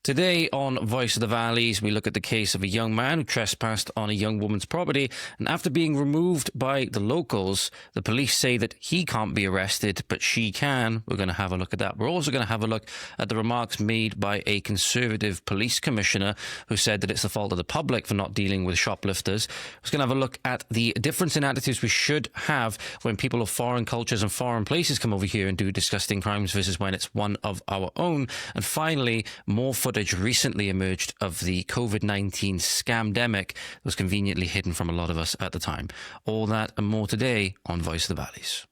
Today on Voice of the Valleys, we look at the case of a young man who trespassed on a young woman's property, and after being removed by the locals, the police say that he can't be arrested, but she can. We're going to have a look at that. We're also going to have a look at the remarks made by a Conservative police commissioner who said that it's the fault of the public for not dealing with shoplifters. We're going to have a look at the difference in attitudes we should have when people of foreign cultures and foreign places come over here and do disgusting crimes versus when it's one of our own. And finally, more footage recently emerged of the COVID-19 scamdemic that was conveniently hidden from a lot of us at the time. All that and more today on Voice of the Valleys.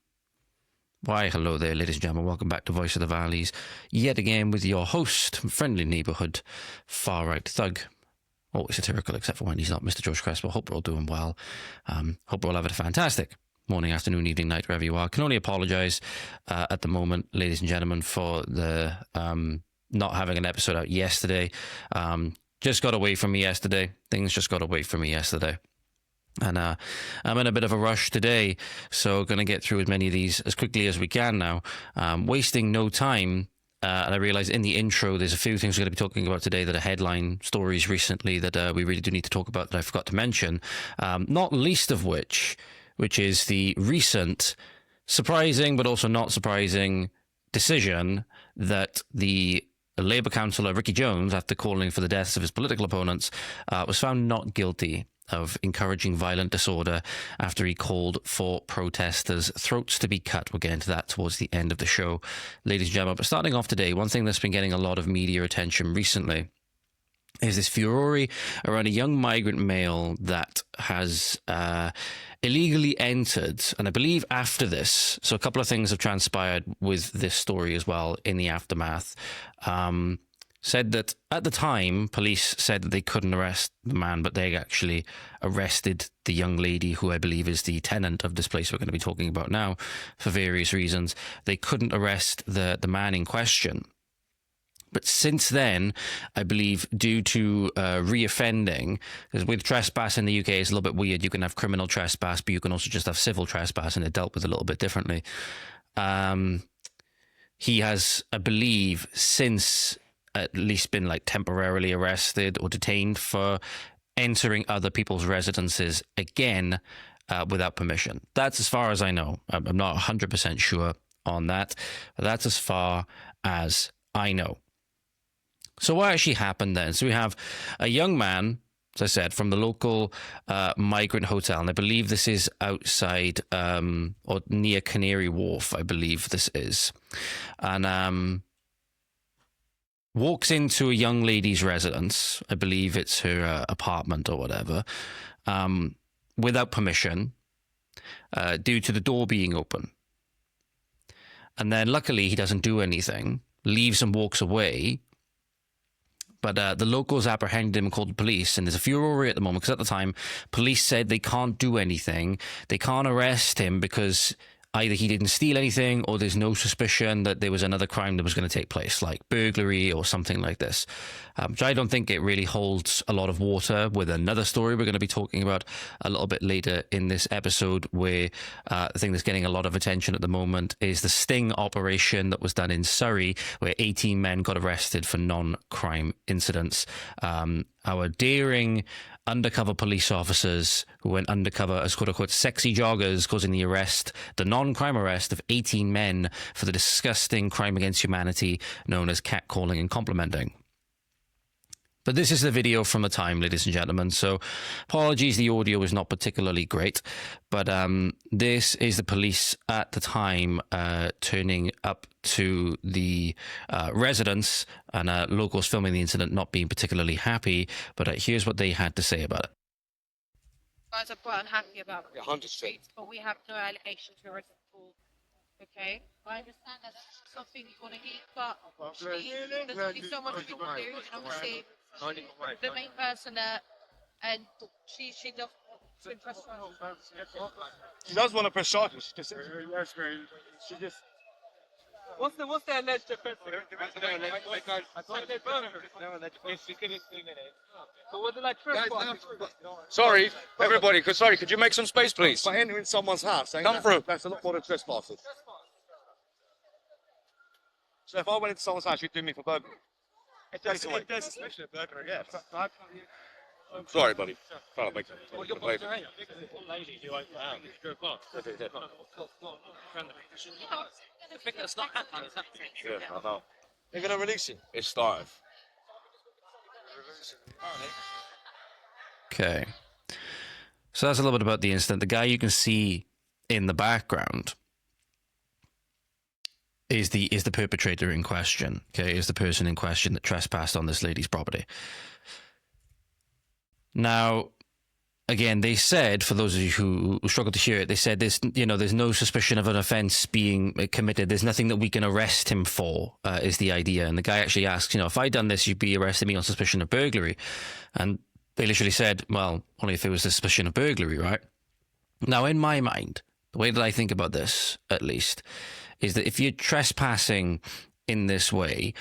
Why, hello there, ladies and gentlemen. Welcome back to Voice of the Valleys. Yet again with your host, friendly neighbourhood, far-right thug. Always satirical, except for when he's not, Mr. George Crespo. Hope we're all doing well. Hope we're all having a fantastic morning, afternoon, evening, night, wherever you are. Can only apologise at the moment, ladies and gentlemen, for the not having an episode out yesterday. Just got away from me yesterday. Things just got away from me yesterday. And I'm in a bit of a rush today, so going to get through as many of these as quickly as we can now, wasting no time. And I realise in the intro, there's a few things we're going to be talking about today that are headline stories recently that we really do need to talk about that I forgot to mention, not least of which is the recent surprising but also not surprising decision that the Labour councillor Ricky Jones, after calling for the deaths of his political opponents, was found not guilty of encouraging violent disorder after he called for protesters' throats to be cut. We'll get into that towards the end of the show, ladies and gentlemen. But starting off today, one thing that's been getting a lot of media attention recently is this furore around a young migrant male that has illegally entered, and I believe after this, so a couple of things have transpired with this story as well in the aftermath, said that at the time, police said that they couldn't arrest the man, but they actually arrested the young lady, who I believe is the tenant of this place we're going to be talking about now, for various reasons. They couldn't arrest the man in question. But since then, I believe due to reoffending, because with trespass in the UK it's a little bit weird. You can have criminal trespass, but you can also just have civil trespass, and they're dealt with a little bit differently. He has, I believe, since at least been like temporarily arrested or detained for entering other people's residences again without permission. That's as far as I know. I'm not 100% sure on that, but that's as far as I know. So what actually happened then? So we have a young man, as I said, from the local migrant hotel, and I believe this is outside or near Canary Wharf, I believe this is, and walks into a young lady's residence, I believe it's her apartment or whatever, without permission, due to the door being open. And then luckily he doesn't do anything, leaves and walks away. But the locals apprehended him and called the police, and there's a furore at the moment because at the time, police said they can't do anything. They can't arrest him because either he didn't steal anything or there's no suspicion that there was another crime that was going to take place, like burglary or something like this, which I don't think it really holds a lot of water with another story we're going to be talking about a little bit later in this episode, where the thing that's getting a lot of attention at the moment is the sting operation that was done in Surrey, where 18 men got arrested for non-crime incidents. Our daring undercover police officers who went undercover as quote-unquote sexy joggers, causing the non-crime arrest of 18 men for the disgusting crime against humanity known as catcalling and complimenting. But this is the video from the time, ladies and gentlemen, so apologies, the audio is not particularly great, but this is the police at the time turning up to the residence, and locals filming the incident not being particularly happy, but here's what they had to say about it. Guys are quite unhappy about Yeah, 100%. but we have no allegations for arrest at all. Okay? I understand that's something you want to eat, but there's only so much you can do, and obviously the main person and she does press charges. She does want to press charges. She just. What's their alleged offence? So was it like trespassing? Sorry, everybody. Could you make some space, please? By entering someone's house, come through. That's a lot more than trespassing. So if I went into someone's house, you'd do me for burglary. There's a suspicion of burglary, yes. Sorry, buddy. Trying to make Well, you're both right. Lady who opened the house. Go past. The thing that's not happening is happening. Yeah, I know. They're going to release him. It started. Okay. So that's a little bit about the incident. The guy you can see in the background is the perpetrator in question. Okay, is the person in question that trespassed on this lady's property. Now, again, they said, for those of you who struggle to hear it, they said there's no suspicion of an offence being committed. There's nothing that we can arrest him for, is the idea. And the guy actually asks, if I'd done this, you'd be arresting me on suspicion of burglary. And they literally said, well, only if it was a suspicion of burglary, right? Now, in my mind, the way that I think about this, at least, is that if you're trespassing in this way,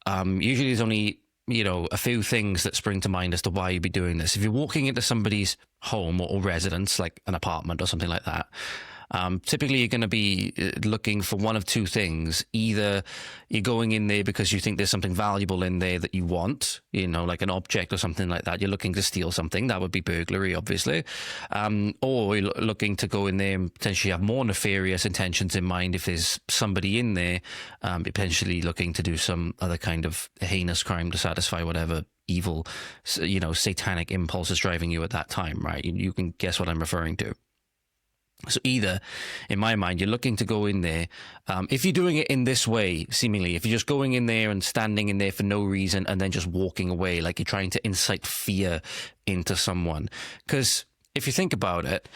usually there's only a few things that spring to mind as to why you'd be doing this. If you're walking into somebody's home or residence, like an apartment or something like that, typically you're going to be looking for one of two things. Either you're going in there because you think there's something valuable in there that you want, like an object or something like that. You're looking to steal something. That would be burglary, obviously. Or you're looking to go in there and potentially have more nefarious intentions in mind. If there's somebody in there, potentially looking to do some other kind of heinous crime to satisfy whatever evil, satanic impulse is driving you at that time, right? You can guess what I'm referring to. So either, in my mind, you're looking to go in there. If you're doing it in this way, seemingly, if you're just going in there and standing in there for no reason and then just walking away, like you're trying to incite fear into someone. Because if you think about it,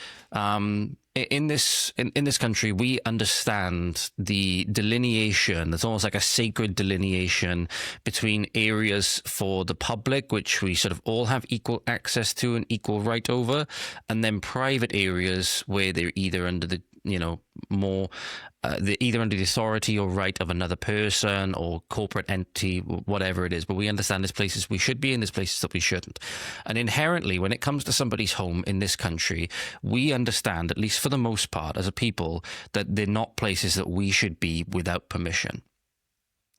in this country, we understand the delineation. It's almost like a sacred delineation between areas for the public, which we sort of all have equal access to and equal right over, and then private areas where they're either under the they're either under the authority or right of another person or corporate entity, whatever it is. But we understand there's places we should be and there's places that we shouldn't. And inherently, when it comes to somebody's home in this country, we understand, at least for the most part, as a people, that they're not places that we should be without permission.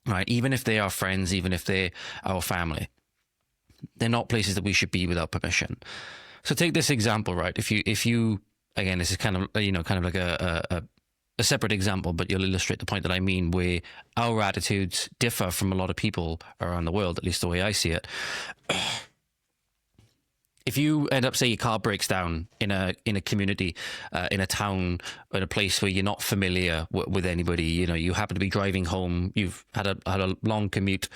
Right? Even if they are friends, even if they're our family, they're not places that we should be without permission. So take this example, right? If you again, this is kind of like a separate example, but you'll illustrate the point that I mean, where our attitudes differ from a lot of people around the world, at least the way I see it. If you end up, say, your car breaks down in a community, in a town, in a place where you're not familiar with anybody, you happen to be driving home, you've had a long commute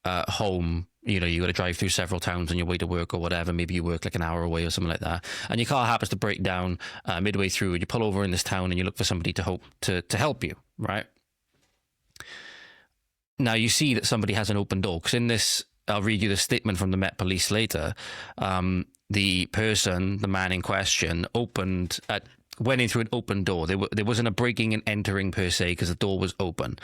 home, you got to drive through several towns on your way to work or whatever. Maybe you work like an hour away or something like that, and your car happens to break down midway through, and you pull over in this town and you look for somebody to help you, right? Now you see that somebody has an open door, because in this, I'll read you the statement from the Met Police later. The person, the man in question, went in through an open door. There wasn't a breaking and entering per se, because the door was open.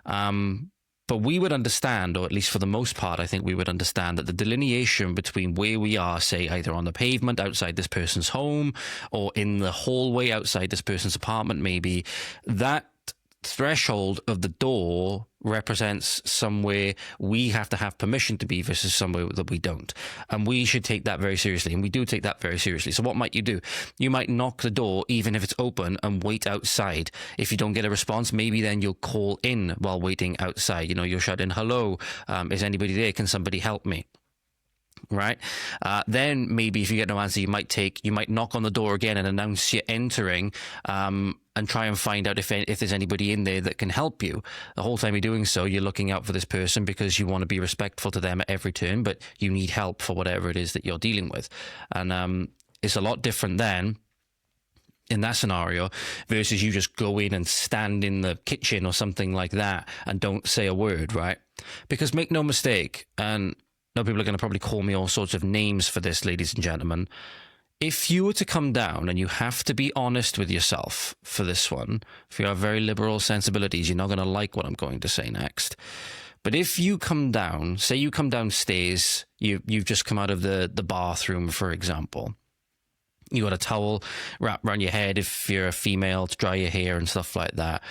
But we would understand, or at least for the most part, I think we would understand that the delineation between where we are, say, either on the pavement outside this person's home or in the hallway outside this person's apartment, maybe, that threshold of the door represents somewhere we have to have permission to be versus somewhere that we don't. And we should take that very seriously. And we do take that very seriously. So what might you do? You might knock the door, even if it's open, and wait outside. If you don't get a response, maybe then you'll call in while waiting outside. You'll shout in, hello, is anybody there? Can somebody help me? Right? Then maybe if you get no answer, you might knock on the door again and announce you're entering, and try and find out if there's anybody in there that can help you. The whole time you're doing so, you're looking out for this person because you want to be respectful to them at every turn, but you need help for whatever it is that you're dealing with. And it's a lot different then in that scenario versus you just go in and stand in the kitchen or something like that and don't say a word, right? Because make no mistake, and now people are going to probably call me all sorts of names for this, ladies and gentlemen. If you were to come down, and you have to be honest with yourself for this one, if you have very liberal sensibilities, you're not going to like what I'm going to say next. But if you come down, say you come downstairs, you've just come out of the bathroom, for example. You got a towel wrapped around your head if you're a female to dry your hair and stuff like that.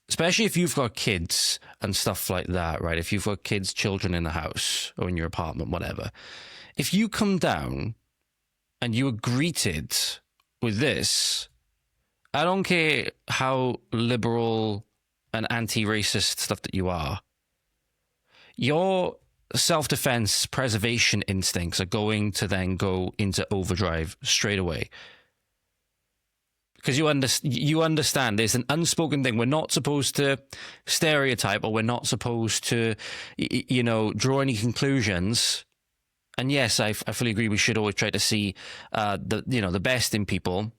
especially if you've got kids and stuff like that, right? If you've got kids, children in the house or in your apartment, whatever. If you come down and you are greeted with this, I don't care how liberal and anti-racist stuff that you are, your self-defense preservation instincts are going to then go into overdrive straight away. Because you understand there's an unspoken thing. We're not supposed to stereotype, or we're not supposed to, draw any conclusions. And yes, I fully agree. We should always try to see the best in people,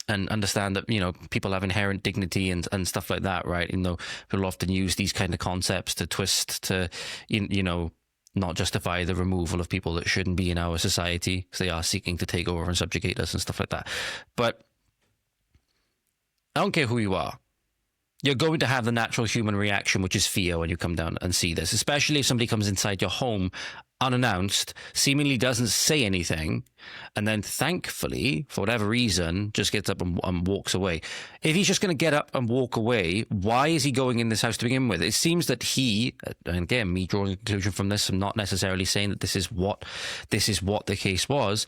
and understand that people have inherent dignity and stuff like that, right? People often use these kind of concepts to twist to not justify the removal of people that shouldn't be in our society, because they are seeking to take over and subjugate us and stuff like that. But I don't care who you are. You're going to have the natural human reaction, which is fear, when you come down and see this, especially if somebody comes inside your home unannounced, seemingly doesn't say anything, and then thankfully, for whatever reason, just gets up and walks away. If he's just going to get up and walk away, why is he going in this house to begin with? It seems that he, and again, me drawing a conclusion from this, I'm not necessarily saying that this is what the case was,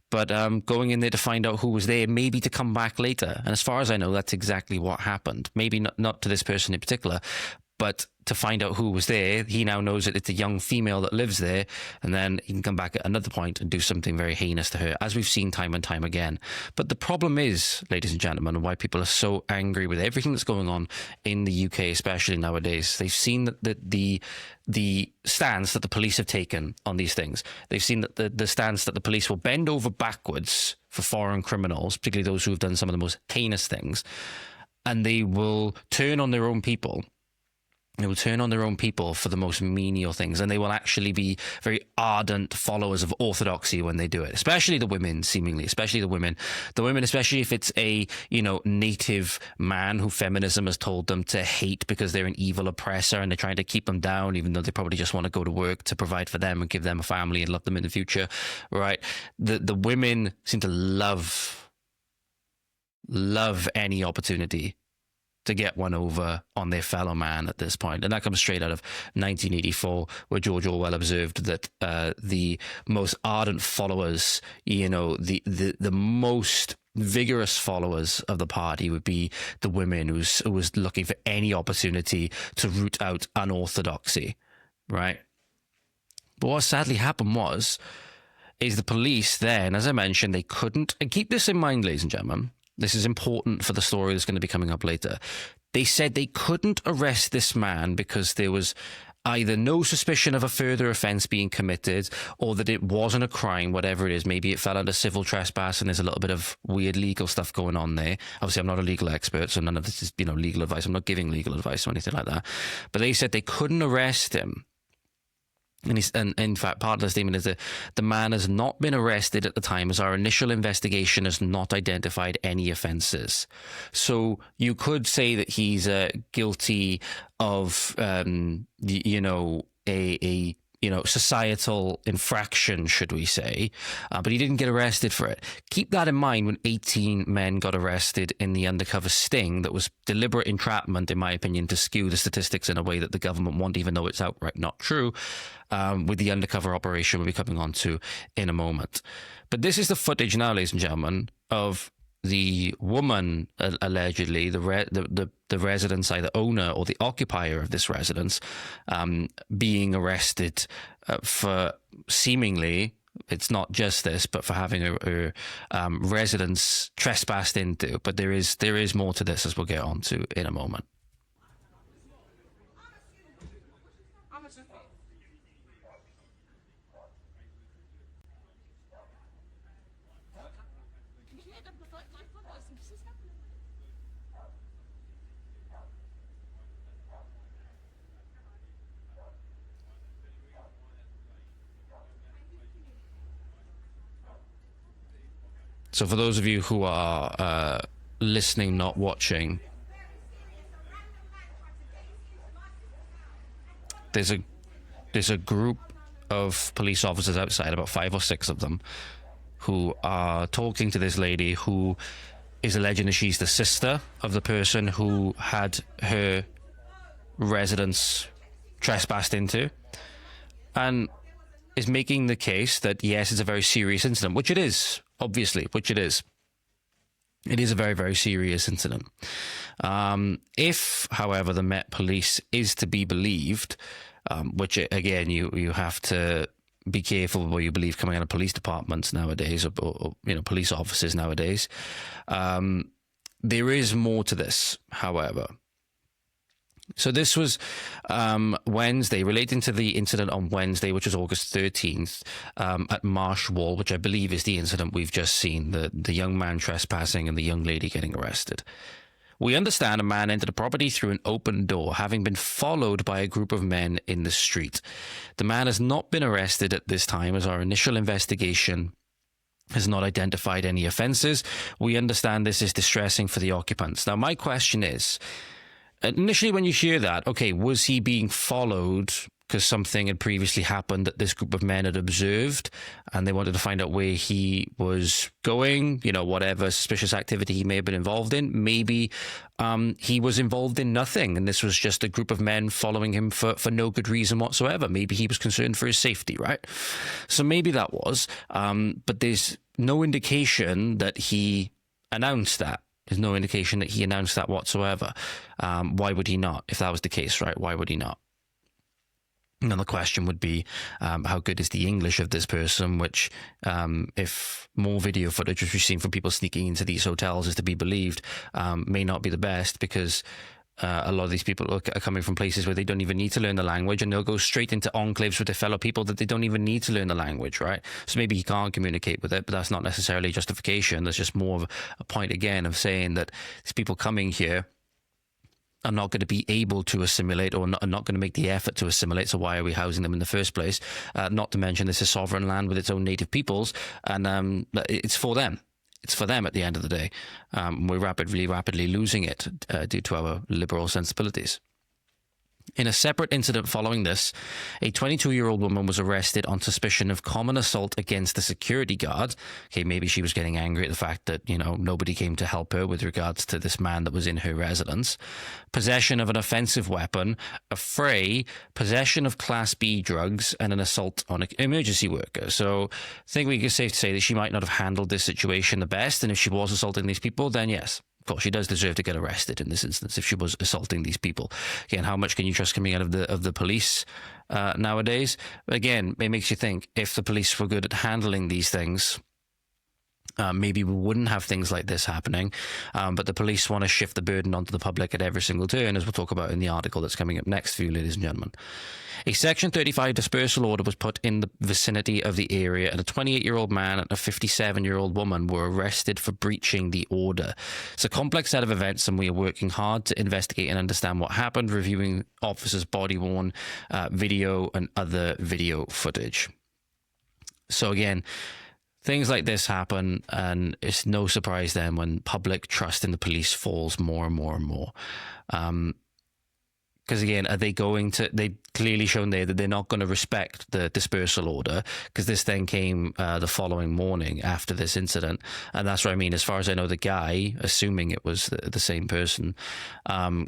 but going in there to find out who was there, maybe to come back later. And as far as I know, that's exactly what happened. Maybe not to this person in particular, but to find out who was there. He now knows that it's a young female that lives there, and then he can come back at another point and do something very heinous to her, as we've seen time and time again. But the problem is, ladies and gentlemen, and why people are so angry with everything that's going on in the UK, especially nowadays, they've seen that the stance that the police have taken on these things. They've seen that the stance that the police will bend over backwards for foreign criminals, particularly those who have done some of the most heinous things, and they will turn on their own people. They will turn on their own people for the most menial things, and they will actually be very ardent followers of orthodoxy when they do it, especially the women, seemingly, especially the women. The women, especially if it's a, native man who feminism has told them to hate because they're an evil oppressor and they're trying to keep them down, even though they probably just want to go to work to provide for them and give them a family and love them in the future, right? The women seem to love any opportunity to get one over on their fellow man at this point. And that comes straight out of 1984, where George Orwell observed that the most ardent followers, the most vigorous followers of the party would be the women who was looking for any opportunity to root out unorthodoxy, right? But what sadly happened is the police then, as I mentioned, they couldn't, and keep this in mind, ladies and gentlemen, this is important for the story that's going to be coming up later. They said they couldn't arrest this man because there was either no suspicion of a further offence being committed, or that it wasn't a crime, whatever it is. Maybe it fell under civil trespass and there's a little bit of weird legal stuff going on there. Obviously, I'm not a legal expert, so none of this is, legal advice. I'm not giving legal advice or anything like that. But they said they couldn't arrest him. And in fact, part of the statement is that the man has not been arrested at the time, as our initial investigation has not identified any offences. So you could say that he's guilty of, a societal infraction, should we say, but he didn't get arrested for it. Keep that in mind when 18 men got arrested in the undercover sting that was deliberate entrapment, in my opinion, to skew the statistics in a way that the government won't, even though it's outright not true, with the undercover operation we'll be coming on to in a moment. But this is the footage now, ladies and gentlemen, of the woman, allegedly, the residence, either owner or the occupier of this residence, being arrested for seemingly, it's not just this, but for having a residence trespassed into. But there is more to this, as we'll get on to in a moment. So for those of you who are listening, not watching, there's a group of police officers outside, about 5 or 6 of them, who are talking to this lady who is alleging that she's the sister of the person who had her residence trespassed into, and is making the case that, yes, it's a very serious incident, which it is, obviously, which it is. It is a very, very serious incident. If, however, the Met Police is to be believed, which, again, you have to be careful of what you believe coming out of police departments nowadays, or police officers nowadays. There is more to this, however. So this was Wednesday, relating to the incident on Wednesday, which was August 13th, at Marsh Wall, which I believe is the incident we've just seen, the young man trespassing and the young lady getting arrested. We understand a man entered a property through an open door, having been followed by a group of men in the street. The man has not been arrested at this time, as our initial investigation has not identified any offences. We understand this is distressing for the occupants. Now, my question is, initially when you hear that, okay, was he being followed because something had previously happened that this group of men had observed, and they wanted to find out where he was going, whatever suspicious activity he may have been involved in? Maybe he was involved in nothing, and this was just a group of men following him for no good reason whatsoever. Maybe he was concerned for his safety, right? So maybe that was, but there's no indication that he announced that. There's no indication that he announced that whatsoever. Why would he not? If that was the case, right? Why would he not? And then the question would be, how good is the English of this person, which, if more video footage, which we've seen from people sneaking into these hotels, is to be believed, may not be the best, because a lot of these people are coming from places where they don't even need to learn the language, and they'll go straight into enclaves with their fellow people that they don't even need to learn the language, right? So maybe he can't communicate with it, but that's not necessarily justification. That's just more of a point, again, of saying that these people coming here are not going to be able to assimilate, or are not going to make the effort to assimilate. So why are we housing them in the first place? Not to mention this is sovereign land with its own native peoples, and it's for them. It's for them at the end of the day. We're rapidly losing it due to our liberal sensibilities. In a separate incident following this, a 22-year-old woman was arrested on suspicion of common assault against a security guard. Okay, maybe she was getting angry at the fact that, nobody came to help her with regards to this man that was in her residence. Possession of an offensive weapon, a fray, possession of Class B drugs, and an assault on an emergency worker. So I think it's safe to say that she might not have handled this situation the best, and if she was assaulting these people, then yes, of course, she does deserve to get arrested in this instance if she was assaulting these people. Again, how much can you trust coming out of the police nowadays? Again, it makes you think, if the police were good at handling these things, maybe we wouldn't have things like this happening. But the police want to shift the burden onto the public at every single turn, as we'll talk about in the article that's coming up next for you, ladies and gentlemen. A Section 35 dispersal order was put in the vicinity of the area, and a 28-year-old man and a 57-year-old woman were arrested for breaching the order. It's a complex set of events, and we are working hard to investigate and understand what happened, reviewing officers' body-worn video and other video footage. So again, things like this happen, and it's no surprise then when public trust in the police falls more and more and more. Because again, are they going to? They've clearly shown there that they're not going to respect the dispersal order, because this then came the following morning after this incident, and that's what I mean. As far as I know, the guy, assuming it was the same person,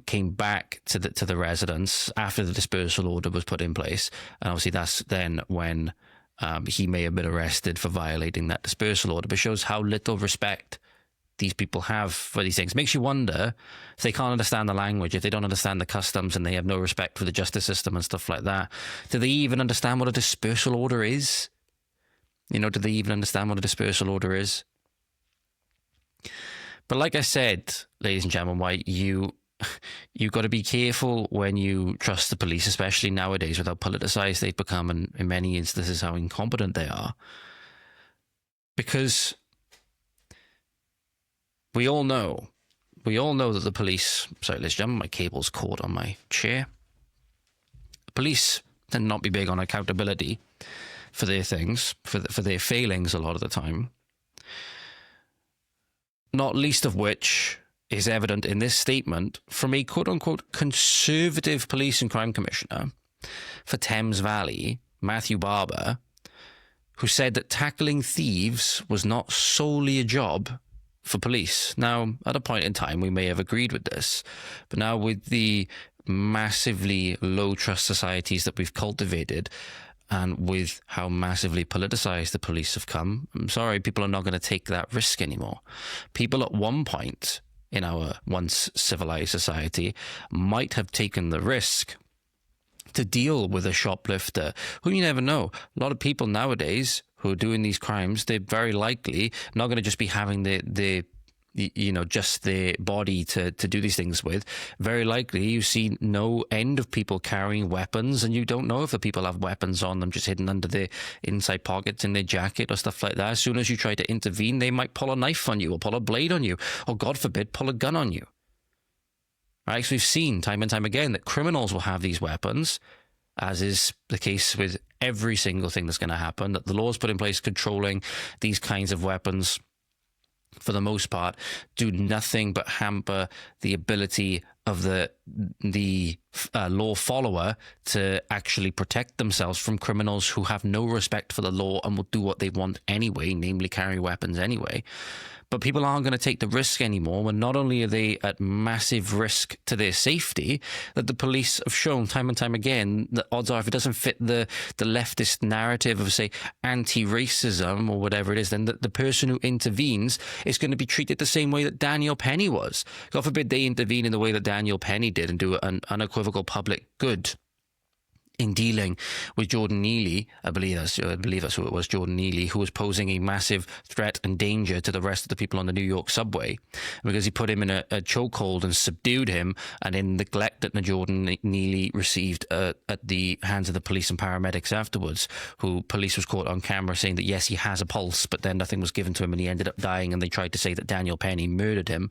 came back to the residence after the dispersal order was put in place, and obviously that's then when he may have been arrested for violating that dispersal order. But shows how little respect these people have for these things. Makes you wonder, if they can't understand the language, if they don't understand the customs, and they have no respect for the justice system and stuff like that, do they even understand what a dispersal order is? Do they even understand what a dispersal order is? But like I said, ladies and gentlemen, why you've got to be careful when you trust the police, especially nowadays with how politicized they've become, and in many instances how incompetent they are. Because we all know that the police... Sorry, ladies and gentlemen, my cable's caught on my chair. The police tend not be big on accountability for their things, for their failings a lot of the time. Not least of which is evident in this statement from a quote-unquote conservative police and crime commissioner for Thames Valley, Matthew Barber, who said that tackling thieves was not solely a job for police. Now, at a point in time, we may have agreed with this, but now with the massively low trust societies that we've cultivated, and with how massively politicized the police have come, I'm sorry, people are not going to take that risk anymore. People at one point in our once civilized society might have taken the risk to deal with a shoplifter who you never know. A lot of people nowadays who are doing these crimes, they're very likely not going to just be having just the body to do these things with. Very likely you see no end of people carrying weapons, and you don't know if the people have weapons on them just hidden under their inside pockets in their jacket or stuff like that. As soon as you try to intervene, they might pull a knife on you or pull a blade on you, or God forbid, pull a gun on you. Right? So we've seen time and time again that criminals will have these weapons, as is the case with every single thing that's going to happen, that the laws put in place controlling these kinds of weapons, for the most part, do nothing but hamper the ability of the law follower to actually protect themselves from criminals who have no respect for the law and will do what they want anyway, namely carry weapons anyway. But people aren't going to take the risk anymore when not only are they at massive risk to their safety, that the police have shown time and time again that odds are if it doesn't fit the leftist narrative of, say, anti-racism or whatever it is, then the person who intervenes is going to be treated the same way that Daniel Penny was. God forbid they intervene in the way that Daniel Penny did and do an unequivocal public good in dealing with Jordan Neely. I believe that's who it was, Jordan Neely, who was posing a massive threat and danger to the rest of the people on the New York subway, because he put him in a chokehold and subdued him, and in neglect that Jordan Neely received at the hands of the police and paramedics afterwards, who police was caught on camera saying that yes, he has a pulse, but then nothing was given to him and he ended up dying, and they tried to say that Daniel Penny murdered him.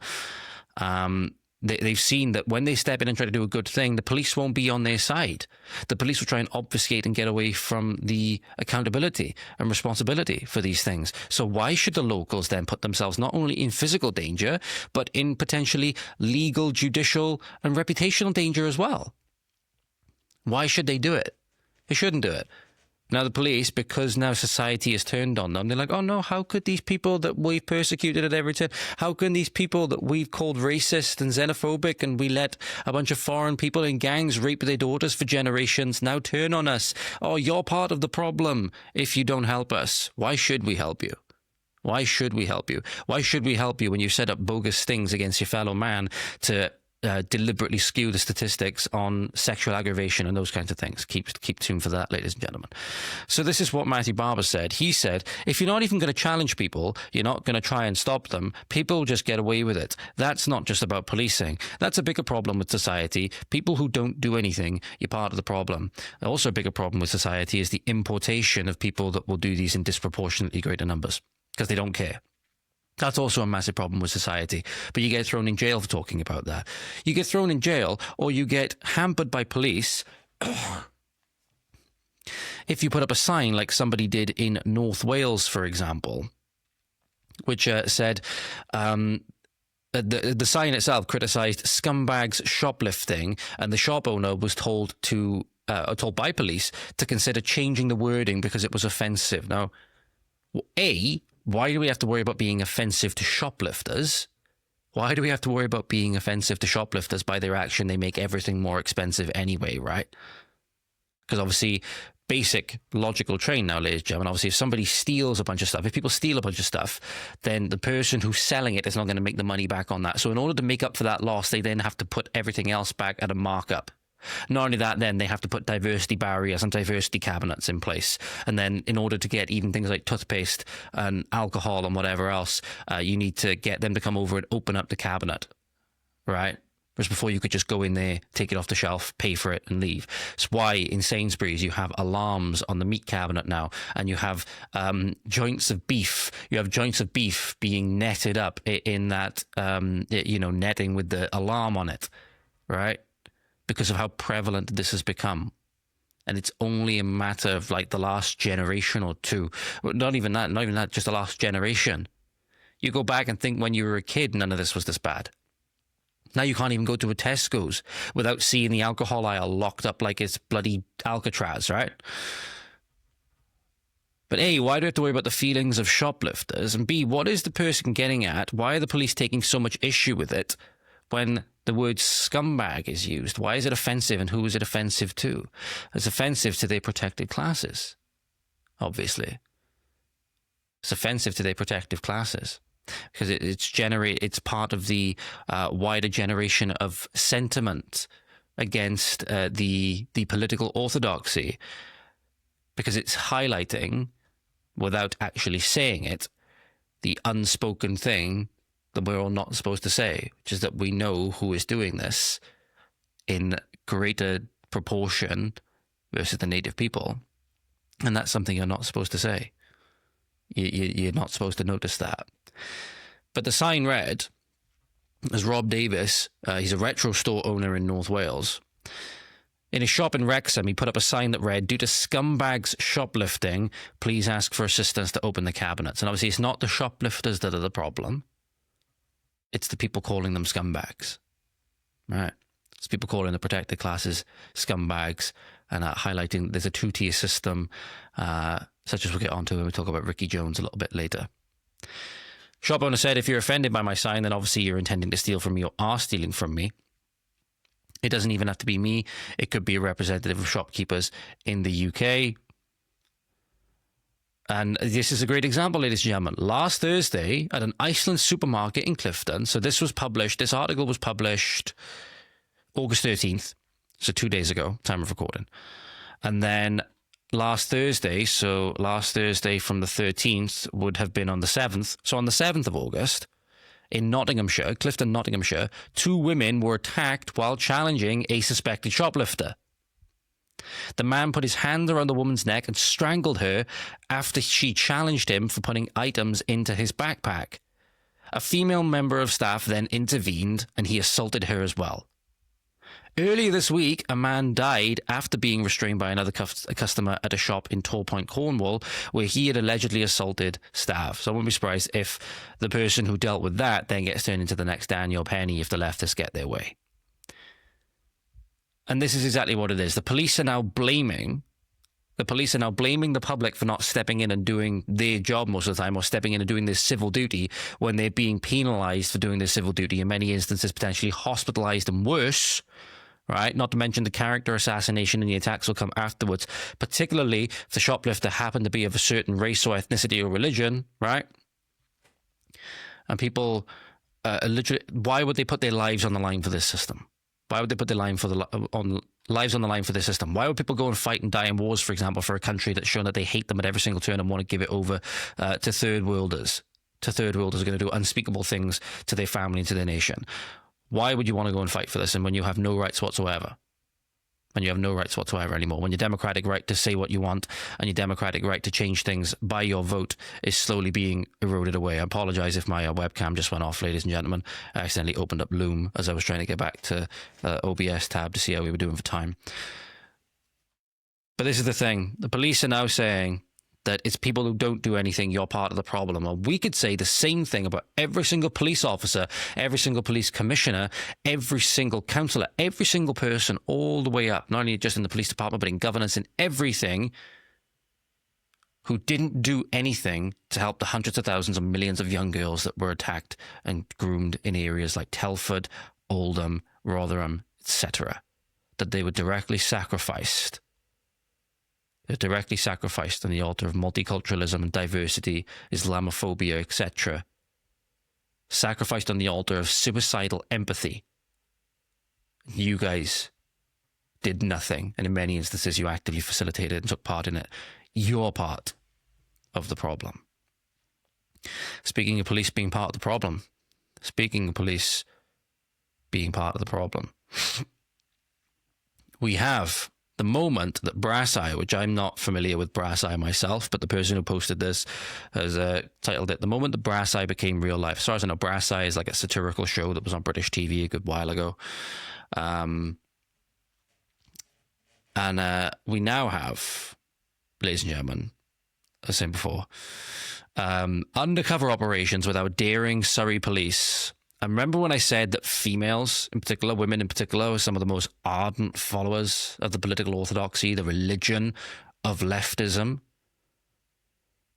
They've seen that when they step in and try to do a good thing, the police won't be on their side. The police will try and obfuscate and get away from the accountability and responsibility for these things. So why should the locals then put themselves not only in physical danger, but in potentially legal, judicial, and reputational danger as well? Why should they do it? They shouldn't do it. Now the police, because now society has turned on them, they're like, oh no, how could these people that we've persecuted at every turn, how can these people that we've called racist and xenophobic and we let a bunch of foreign people in gangs rape their daughters for generations now turn on us? Oh, you're part of the problem if you don't help us. Why should we help you? Why should we help you? Why should we help you when you set up bogus stings against your fellow man to deliberately skew the statistics on sexual aggravation and those kinds of things? Keep tuned for that, ladies and gentlemen. So this is what Matty Barber said. He said, if you're not even going to challenge people, you're not going to try and stop them, people just get away with it. That's not just about policing. That's a bigger problem with society. People who don't do anything, you're part of the problem. Also a bigger problem with society is the importation of people that will do these in disproportionately greater numbers because they don't care. That's also a massive problem with society. But you get thrown in jail for talking about that. You get thrown in jail, or you get hampered by police if you put up a sign like somebody did in North Wales, for example, which said... The sign itself criticised scumbags shoplifting, and the shop owner was told by police to consider changing the wording because it was offensive. Now, why do we have to worry about being offensive to shoplifters? Why do we have to worry about being offensive to shoplifters? By their action, they make everything more expensive anyway, right? Because obviously, basic logical train now, ladies and gentlemen, obviously if somebody steals a bunch of stuff, if people steal a bunch of stuff, then the person who's selling it is not going to make the money back on that. So in order to make up for that loss, they then have to put everything else back at a markup. Not only that, then they have to put diversity barriers and diversity cabinets in place. And then in order to get even things like toothpaste and alcohol and whatever else, you need to get them to come over and open up the cabinet, right? Whereas before you could just go in there, take it off the shelf, pay for it and leave. It's why in Sainsbury's you have alarms on the meat cabinet now, and you have joints of beef. You have joints of beef being netted up in that, netting with the alarm on it, right? Because of how prevalent this has become. And it's only a matter of like the last generation or two. Not even that, just the last generation. You go back and think when you were a kid, none of this was this bad. Now you can't even go to a Tesco's without seeing the alcohol aisle locked up like it's bloody Alcatraz, right? But A, why do we have to worry about the feelings of shoplifters? And B, what is the person getting at? Why are the police taking so much issue with it when the word scumbag is used? Why is it offensive, and who is it offensive to? It's offensive to their protected classes, obviously. It's offensive to their protected classes because it's part of the wider generation of sentiment against the political orthodoxy, because it's highlighting, without actually saying it, the unspoken thing that we're all not supposed to say, which is that we know who is doing this in greater proportion versus the native people. And that's something you're not supposed to say. You're not supposed to notice that. But the sign read, as Rob Davis, he's a retro store owner in North Wales. In a shop in Wrexham, he put up a sign that read, "Due to scumbags shoplifting, please ask for assistance to open the cabinets." And obviously it's not the shoplifters that are the problem. It's the people calling them scumbags. Right? It's people calling the protected classes scumbags and highlighting there's a two-tier system, such as we'll get onto when we talk about Ricky Jones a little bit later. Shop owner said, "If you're offended by my sign, then obviously you're intending to steal from me or are stealing from me. It doesn't even have to be me. It could be a representative of shopkeepers in the UK." And this is a great example, ladies and gentlemen. Last Thursday at an Iceland supermarket in Clifton, so this article was published August 13th, so 2 days ago, time of recording. And then last Thursday from the 13th would have been on the 7th. So on the 7th of August, in Nottinghamshire, Clifton, Nottinghamshire, 2 women were attacked while challenging a suspected shoplifter. The man put his hand around the woman's neck and strangled her after she challenged him for putting items into his backpack. A female member of staff then intervened and he assaulted her as well. Earlier this week, a man died after being restrained by another customer at a shop in Torpoint, Cornwall, where he had allegedly assaulted staff. So I wouldn't be surprised if the person who dealt with that then gets turned into the next Daniel Penny if the leftists get their way. And this is exactly what it is. The police are now blaming the public for not stepping in and doing their job most of the time, or stepping in and doing their civil duty, when they're being penalised for doing their civil duty, in many instances potentially hospitalised and worse. Right? Not to mention the character assassination and the attacks will come afterwards, particularly if the shoplifter happened to be of a certain race or ethnicity or religion, right? And people, literally, why would they put their lives on the line for this system? Why would they put their lives on the line for this system? Why would people go and fight and die in wars, for example, for a country that's shown that they hate them at every single turn and want to give it over to third worlders? To third worlders are going to do unspeakable things to their family and to their nation. Why would you want to go and fight for this? And when you have no rights whatsoever, anymore, when your democratic right to say what you want and your democratic right to change things by your vote is slowly being eroded away. I apologise if my webcam just went off, ladies and gentlemen. I accidentally opened up Loom as I was trying to get back to OBS tab to see how we were doing for time. But this is the thing. The police are now saying that it's people who don't do anything, you're part of the problem. Well, we could say the same thing about every single police officer, every single police commissioner, every single councillor, every single person all the way up, not only just in the police department, but in governance and everything, who didn't do anything to help the hundreds of thousands and millions of young girls that were attacked and groomed in areas like Telford, Oldham, Rotherham, etc. That they were directly sacrificed. They're directly sacrificed on the altar of multiculturalism and diversity, Islamophobia, etc. Sacrificed on the altar of suicidal empathy. You guys did nothing, and in many instances you actively facilitated and took part in it. You're part of the problem. Speaking of police being part of the problem, we have the moment that Brass Eye, which I'm not familiar with Brass Eye myself, but the person who posted this has titled it, "The Moment That Brass Eye Became Real Life." As far as I know, Brass Eye is like a satirical show that was on British TV a good while ago. We now have, ladies and gentlemen, as I said before, undercover operations with our daring Surrey police. And remember when I said that females, in particular, women in particular, are some of the most ardent followers of the political orthodoxy, the religion of leftism?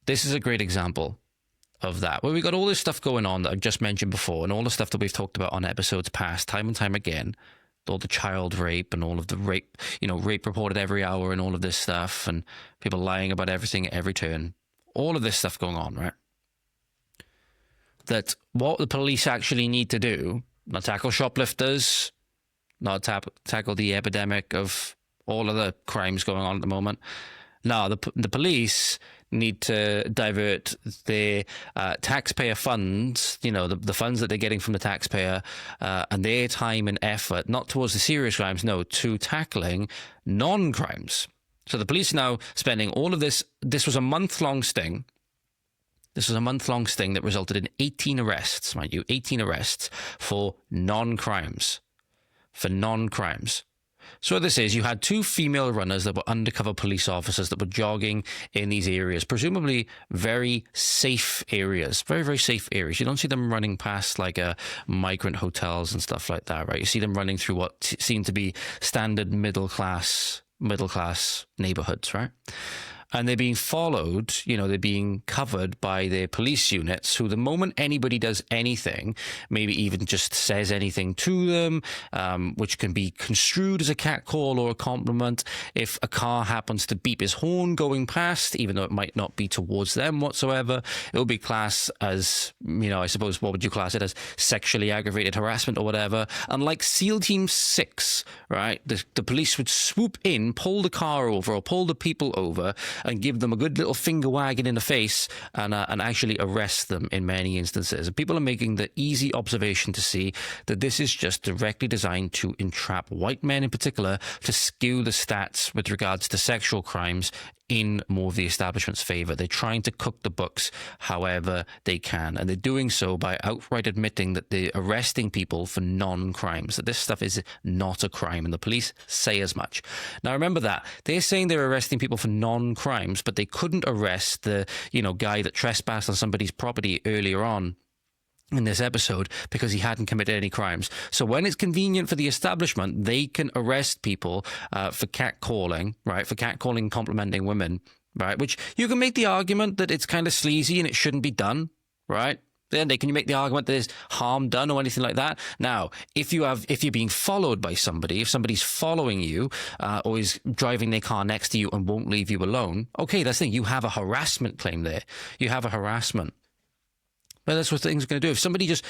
This is a great example of that, where we got all this stuff going on that I've just mentioned before, and all the stuff that we've talked about on episodes past, time and time again, all the child rape and all of the rape, rape reported every hour and all of this stuff, and people lying about everything at every turn, all of this stuff going on, right? That what the police actually need to do, not tackle shoplifters, not tackle the epidemic of all of the crimes going on at the moment. No, the police need to divert their taxpayer funds, the funds that they're getting from the taxpayer, and their time and effort, not towards the serious crimes, no, to tackling non-crimes. So the police are now spending all of this. This was a month-long sting. This was a month-long sting that resulted in 18 arrests, mind you, 18 arrests for non-crimes. For non-crimes. So what this is, you had 2 female runners that were undercover police officers that were jogging in these areas, presumably very safe areas, very, very safe areas. You don't see them running past like migrant hotels and stuff like that, right? You see them running through what seem to be standard middle class neighborhoods, right? And they're being followed, they're being covered by their police units, who the moment anybody does anything, maybe even just says anything to them, which can be construed as a catcall or a compliment. If a car happens to beep his horn going past, even though it might not be towards them whatsoever, it will be classed as, I suppose, what would you class it as? Sexually aggravated harassment or whatever. And like SEAL Team 6, right, the police would swoop in, pull the car over or pull the people over, and give them a good little finger wagging in the face and actually arrest them in many instances. And people are making the easy observation to see that this is just directly designed to entrap white men in particular to skew the stats with regards to sexual crimes in more of the establishment's favour. They're trying to cook the books however they can, and they're doing so by outright admitting that they're arresting people for non-crimes, that this stuff is not a crime, and the police say as much. Now remember that they're saying they're arresting people for non-crimes, but they couldn't arrest the guy that trespassed on somebody's property earlier on in this episode because he hadn't committed any crimes. So when it's convenient for the establishment, they can arrest people for catcalling, right? For catcalling, complimenting women, right? Which you can make the argument that it's kind of sleazy and it shouldn't be done, right? Then can you make the argument that there's harm done or anything like that? Now, if you're being followed by somebody, if somebody's following you or is driving their car next to you and won't leave you alone, okay, that's the thing. You have a harassment claim there. You have a harassment. But that's what things are going to do. If somebody just,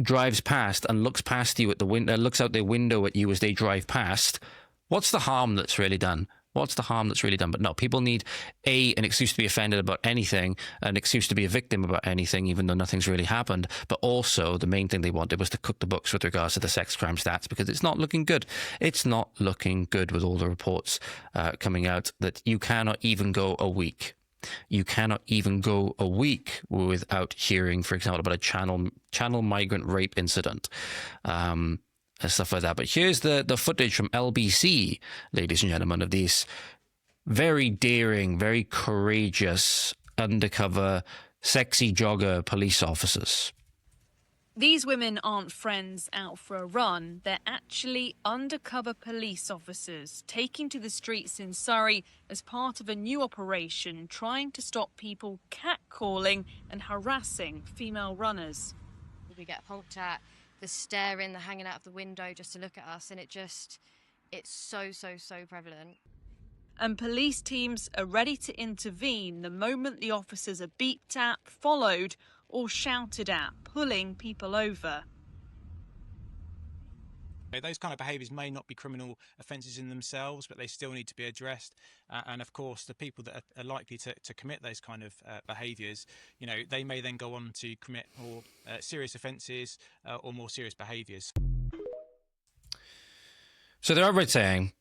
drives past and looks past you at the window, looks out their window at you as they drive past, what's the harm that's really done? What's the harm that's really done? But no, people need an excuse to be offended about anything, an excuse to be a victim about anything, even though nothing's really happened. But also, the main thing they wanted was to cook the books with regards to the sex crime stats, because it's not looking good. It's not looking good with all the reports coming out that you cannot even go a week. You cannot even go a week without hearing, for example, about a channel migrant rape incident, and stuff like that. But here's the footage from LBC, ladies and gentlemen, of these very daring, very courageous, undercover, sexy jogger police officers. These women aren't friends out for a run. They're actually undercover police officers taking to the streets in Surrey as part of a new operation trying to stop people catcalling and harassing female runners. We get honked at, the staring, the hanging out of the window just to look at us, and it's so prevalent. And police teams are ready to intervene the moment the officers are beeped at, followed or shouted at, pulling people over. Those kind of behaviours may not be criminal offences in themselves, but they still need to be addressed. And of course, the people that are likely to commit those kind of behaviours, they may then go on to commit more serious offences or more serious behaviours. So they're outright saying,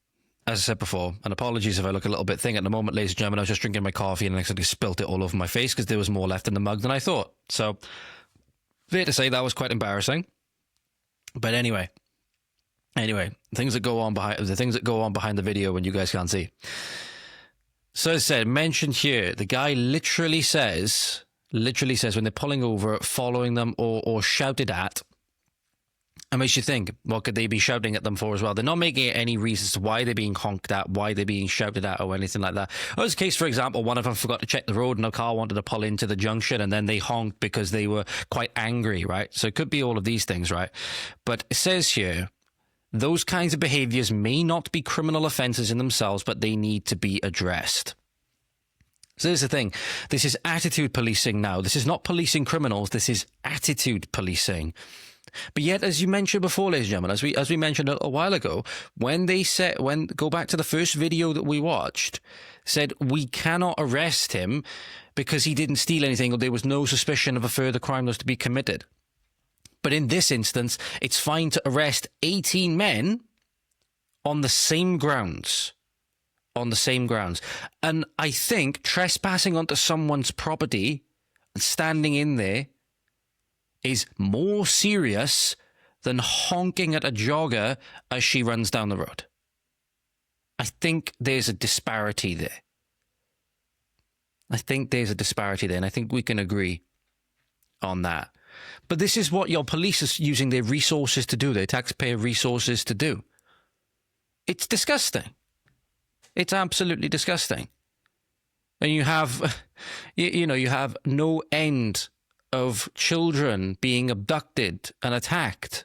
as I said before, and apologies if I look a little bit thin at the moment, ladies and gentlemen, I was just drinking my coffee and I accidentally spilt it all over my face because there was more left in the mug than I thought. So, fair to say that was quite embarrassing. But anyway, things that go on behind the video when you guys can't see. So as I said, mentioned here, the guy literally says when they're pulling over, following them or shouted at, It makes you think, what could they be shouting at them for as well? They're not making any reasons to why they're being honked at, why they're being shouted at, or anything like that. There was a case, for example, one of them forgot to check the road and a car wanted to pull into the junction, and then they honked because they were quite angry, right? So it could be all of these things, right? But it says here, those kinds of behaviours may not be criminal offences in themselves, but they need to be addressed. So here's the thing. This is attitude policing now. This is not policing criminals. This is attitude policing. But yet, as you mentioned before, ladies and gentlemen, as we mentioned a little while ago, go back to the first video that we watched, said we cannot arrest him because he didn't steal anything or there was no suspicion of a further crime was to be committed. But in this instance, it's fine to arrest 18 men on the same grounds. On the same grounds. And I think trespassing onto someone's property and standing in there is more serious than honking at a jogger as she runs down the road. I think there's a disparity there. And I think we can agree on that. But this is what your police is using their resources to do, their taxpayer resources to do. It's disgusting. It's absolutely disgusting. And you have, you have no end of children being abducted and attacked,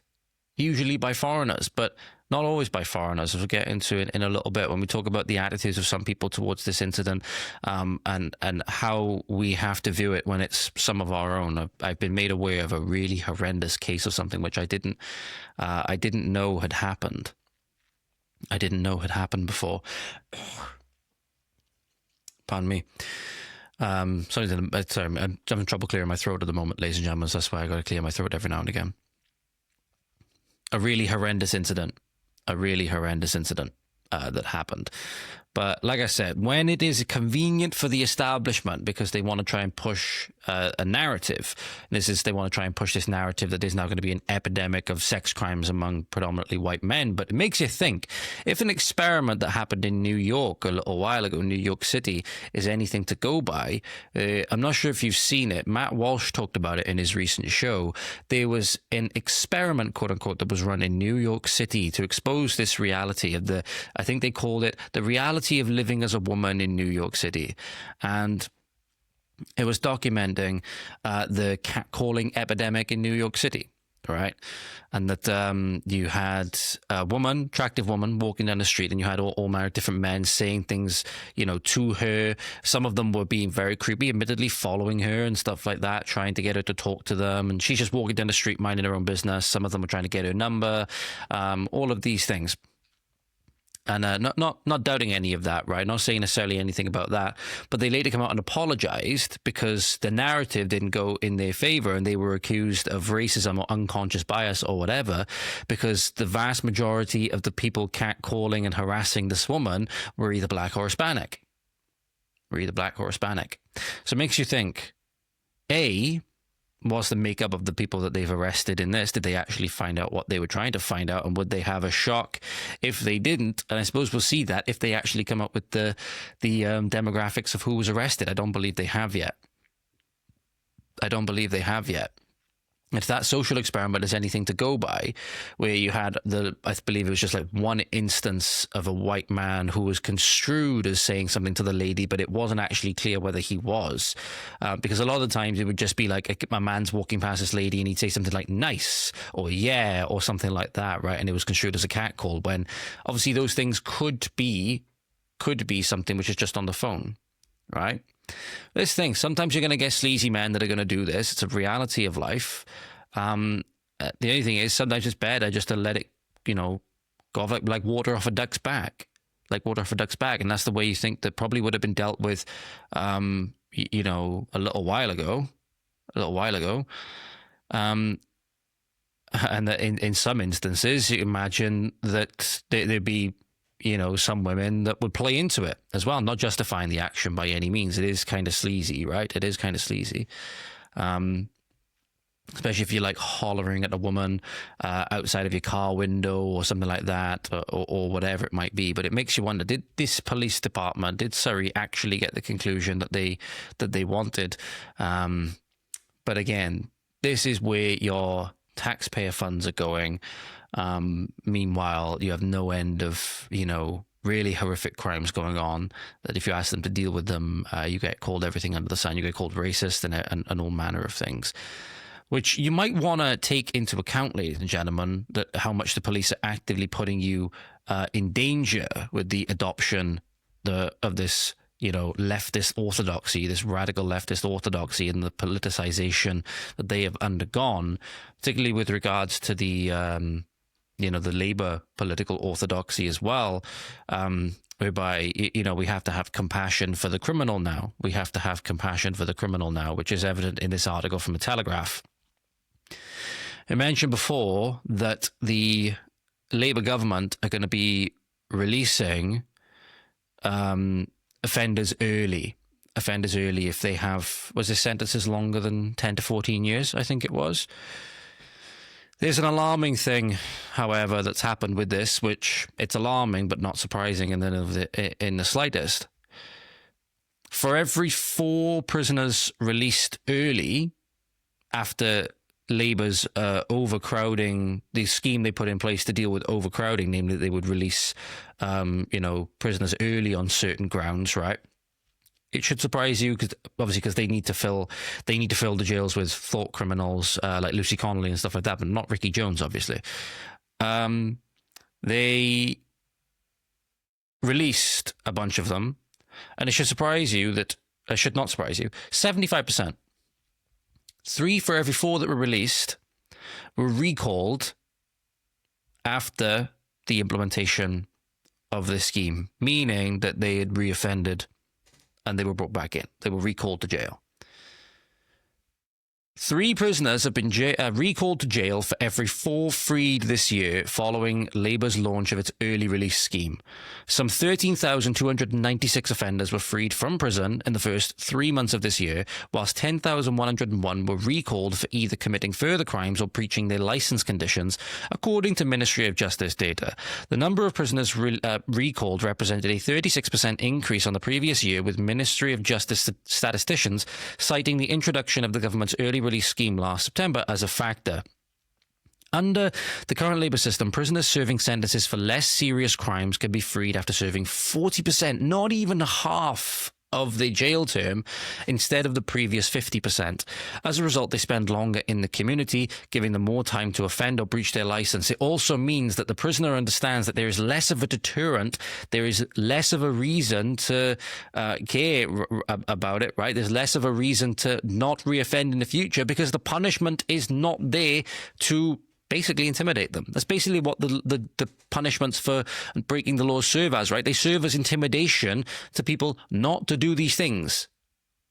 usually by foreigners, but not always by foreigners, as we'll get into it in a little bit when we talk about the attitudes of some people towards this incident, and how we have to view it when it's some of our own. I've been made aware of a really horrendous case of something which I didn't know had happened. I didn't know had happened before. Pardon me. Sorry, I'm having trouble clearing my throat at the moment, ladies and gentlemen. So that's why I got to clear my throat every now and again. A really horrendous incident that happened. But like I said, when it is convenient for the establishment because they want to try and push a narrative, they want to try and push this narrative that there's now going to be an epidemic of sex crimes among predominantly white men. But it makes you think, if an experiment that happened in New York a little while ago, New York City, is anything to go by, I'm not sure if you've seen it. Matt Walsh talked about it in his recent show. There was an experiment, quote unquote, that was run in New York City to expose this reality of I think they called it the reality of living as a woman in New York City. And it was documenting the catcalling epidemic in New York City, right? And that you had a woman, attractive woman, walking down the street, and you had all manner of different men saying things, to her. Some of them were being very creepy, admittedly following her and stuff like that, trying to get her to talk to them. And she's just walking down the street, minding her own business. Some of them were trying to get her number, all of these things. And not doubting any of that, right? Not saying necessarily anything about that. But they later come out and apologized because the narrative didn't go in their favor and they were accused of racism or unconscious bias or whatever, because the vast majority of the people catcalling and harassing this woman were either black or Hispanic. So it makes you think, A, what's the makeup of the people that they've arrested in this? Did they actually find out what they were trying to find out? And would they have a shock if they didn't? And I suppose we'll see that if they actually come up with the demographics of who was arrested. I don't believe they have yet. If that social experiment is anything to go by, where you had I believe it was just like one instance of a white man who was construed as saying something to the lady, but it wasn't actually clear whether he was. Because a lot of the times it would just be like a man's walking past this lady and he'd say something like nice or yeah or something like that, right? And it was construed as a catcall, when obviously those things could be something which is just on the phone, right? This thing, sometimes you're going to get sleazy men that are going to do this. It's a reality of life. The only thing is, sometimes it's better just to let it, go off like water off a duck's back. And that's the way you think that probably would have been dealt with, a little while ago. And that in some instances, you imagine that there'd be, some women that would play into it as well, not justifying the action by any means. It is kind of sleazy, right? It is kind of sleazy. Especially if you're like hollering at a woman outside of your car window or something like that, or whatever it might be. But it makes you wonder, did this police department, did Surrey actually get the conclusion that they wanted? But again, this is where your taxpayer funds are going. Meanwhile, you have no end of, really horrific crimes going on that if you ask them to deal with them, you get called everything under the sun. You get called racist and all manner of things, which you might want to take into account, ladies and gentlemen, that how much the police are actively putting you in danger with the adoption of this, leftist orthodoxy, this radical leftist orthodoxy, and the politicization that they have undergone, particularly with regards to the the Labour political orthodoxy as well, whereby, we have to have compassion for the criminal now. We have to have compassion for the criminal now, which is evident in this article from The Telegraph. I mentioned before that the Labour government are going to be releasing offenders early if they have, was their sentences longer than 10 to 14 years, I think it was. There's an alarming thing, however, that's happened with this, which it's alarming but not surprising in the slightest. For every 4 prisoners released early after Labour's overcrowding, the scheme they put in place to deal with overcrowding, namely they would release, prisoners early on certain grounds, right? It should surprise you because they need to fill the jails with thought criminals like Lucy Connolly and stuff like that, but not Ricky Jones, obviously. They released a bunch of them, and it should surprise you that should not surprise you. 75%, 3 for every 4 that were released, were recalled after the implementation of this scheme, meaning that they had reoffended. And they were brought back in. They were recalled to jail. 3 prisoners have been recalled to jail for every 4 freed this year following Labour's launch of its early release scheme. Some 13,296 offenders were freed from prison in the first 3 months of this year, whilst 10,101 were recalled for either committing further crimes or breaching their licence conditions, according to Ministry of Justice data. The number of prisoners recalled represented a 36% increase on the previous year, with Ministry of Justice statisticians citing the introduction of the government's early release scheme last September as a factor. Under the current Labour system, prisoners serving sentences for less serious crimes can be freed after serving 40%, not even half of the jail term, instead of the previous 50%. As a result, they spend longer in the community, giving them more time to offend or breach their licence. It also means that the prisoner understands that there is less of a deterrent, there is less of a reason to care about it, right? There's less of a reason to not reoffend in the future because the punishment is not there to basically intimidate them. That's basically what the punishments for breaking the laws serve as, right? They serve as intimidation to people not to do these things.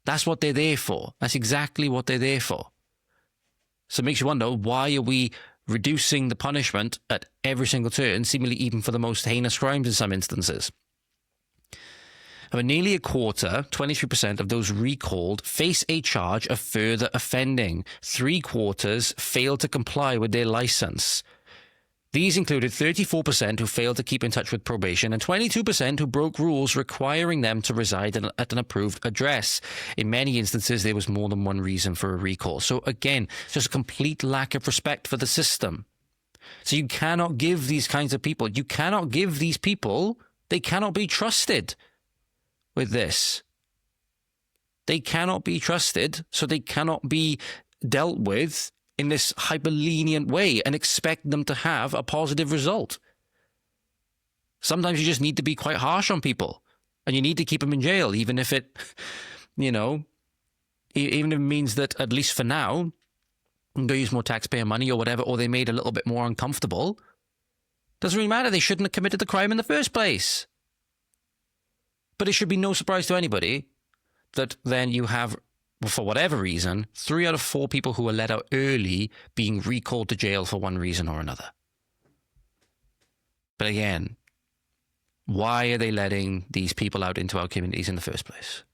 That's what they're there for. That's exactly what they're there for. So it makes you wonder, why are we reducing the punishment at every single turn, seemingly even for the most heinous crimes in some instances? However, nearly a quarter, 23% of those recalled, face a charge of further offending. 3/4 failed to comply with their licence. These included 34% who failed to keep in touch with probation and 22% who broke rules requiring them to reside at an approved address. In many instances, there was more than one reason for a recall. So again, just a complete lack of respect for the system. So you cannot give these kinds of people, they cannot be trusted with this. They cannot be trusted, so they cannot be dealt with in this hyper-lenient way and expect them to have a positive result. Sometimes you just need to be quite harsh on people, and you need to keep them in jail, even if it, even if it means that, at least for now, they use more taxpayer money or whatever, or they made a little bit more uncomfortable. Doesn't really matter. They shouldn't have committed the crime in the first place. But it should be no surprise to anybody that then you have, for whatever reason, 3 out of 4 people who were let out early being recalled to jail for one reason or another. But again, why are they letting these people out into our communities in the first place?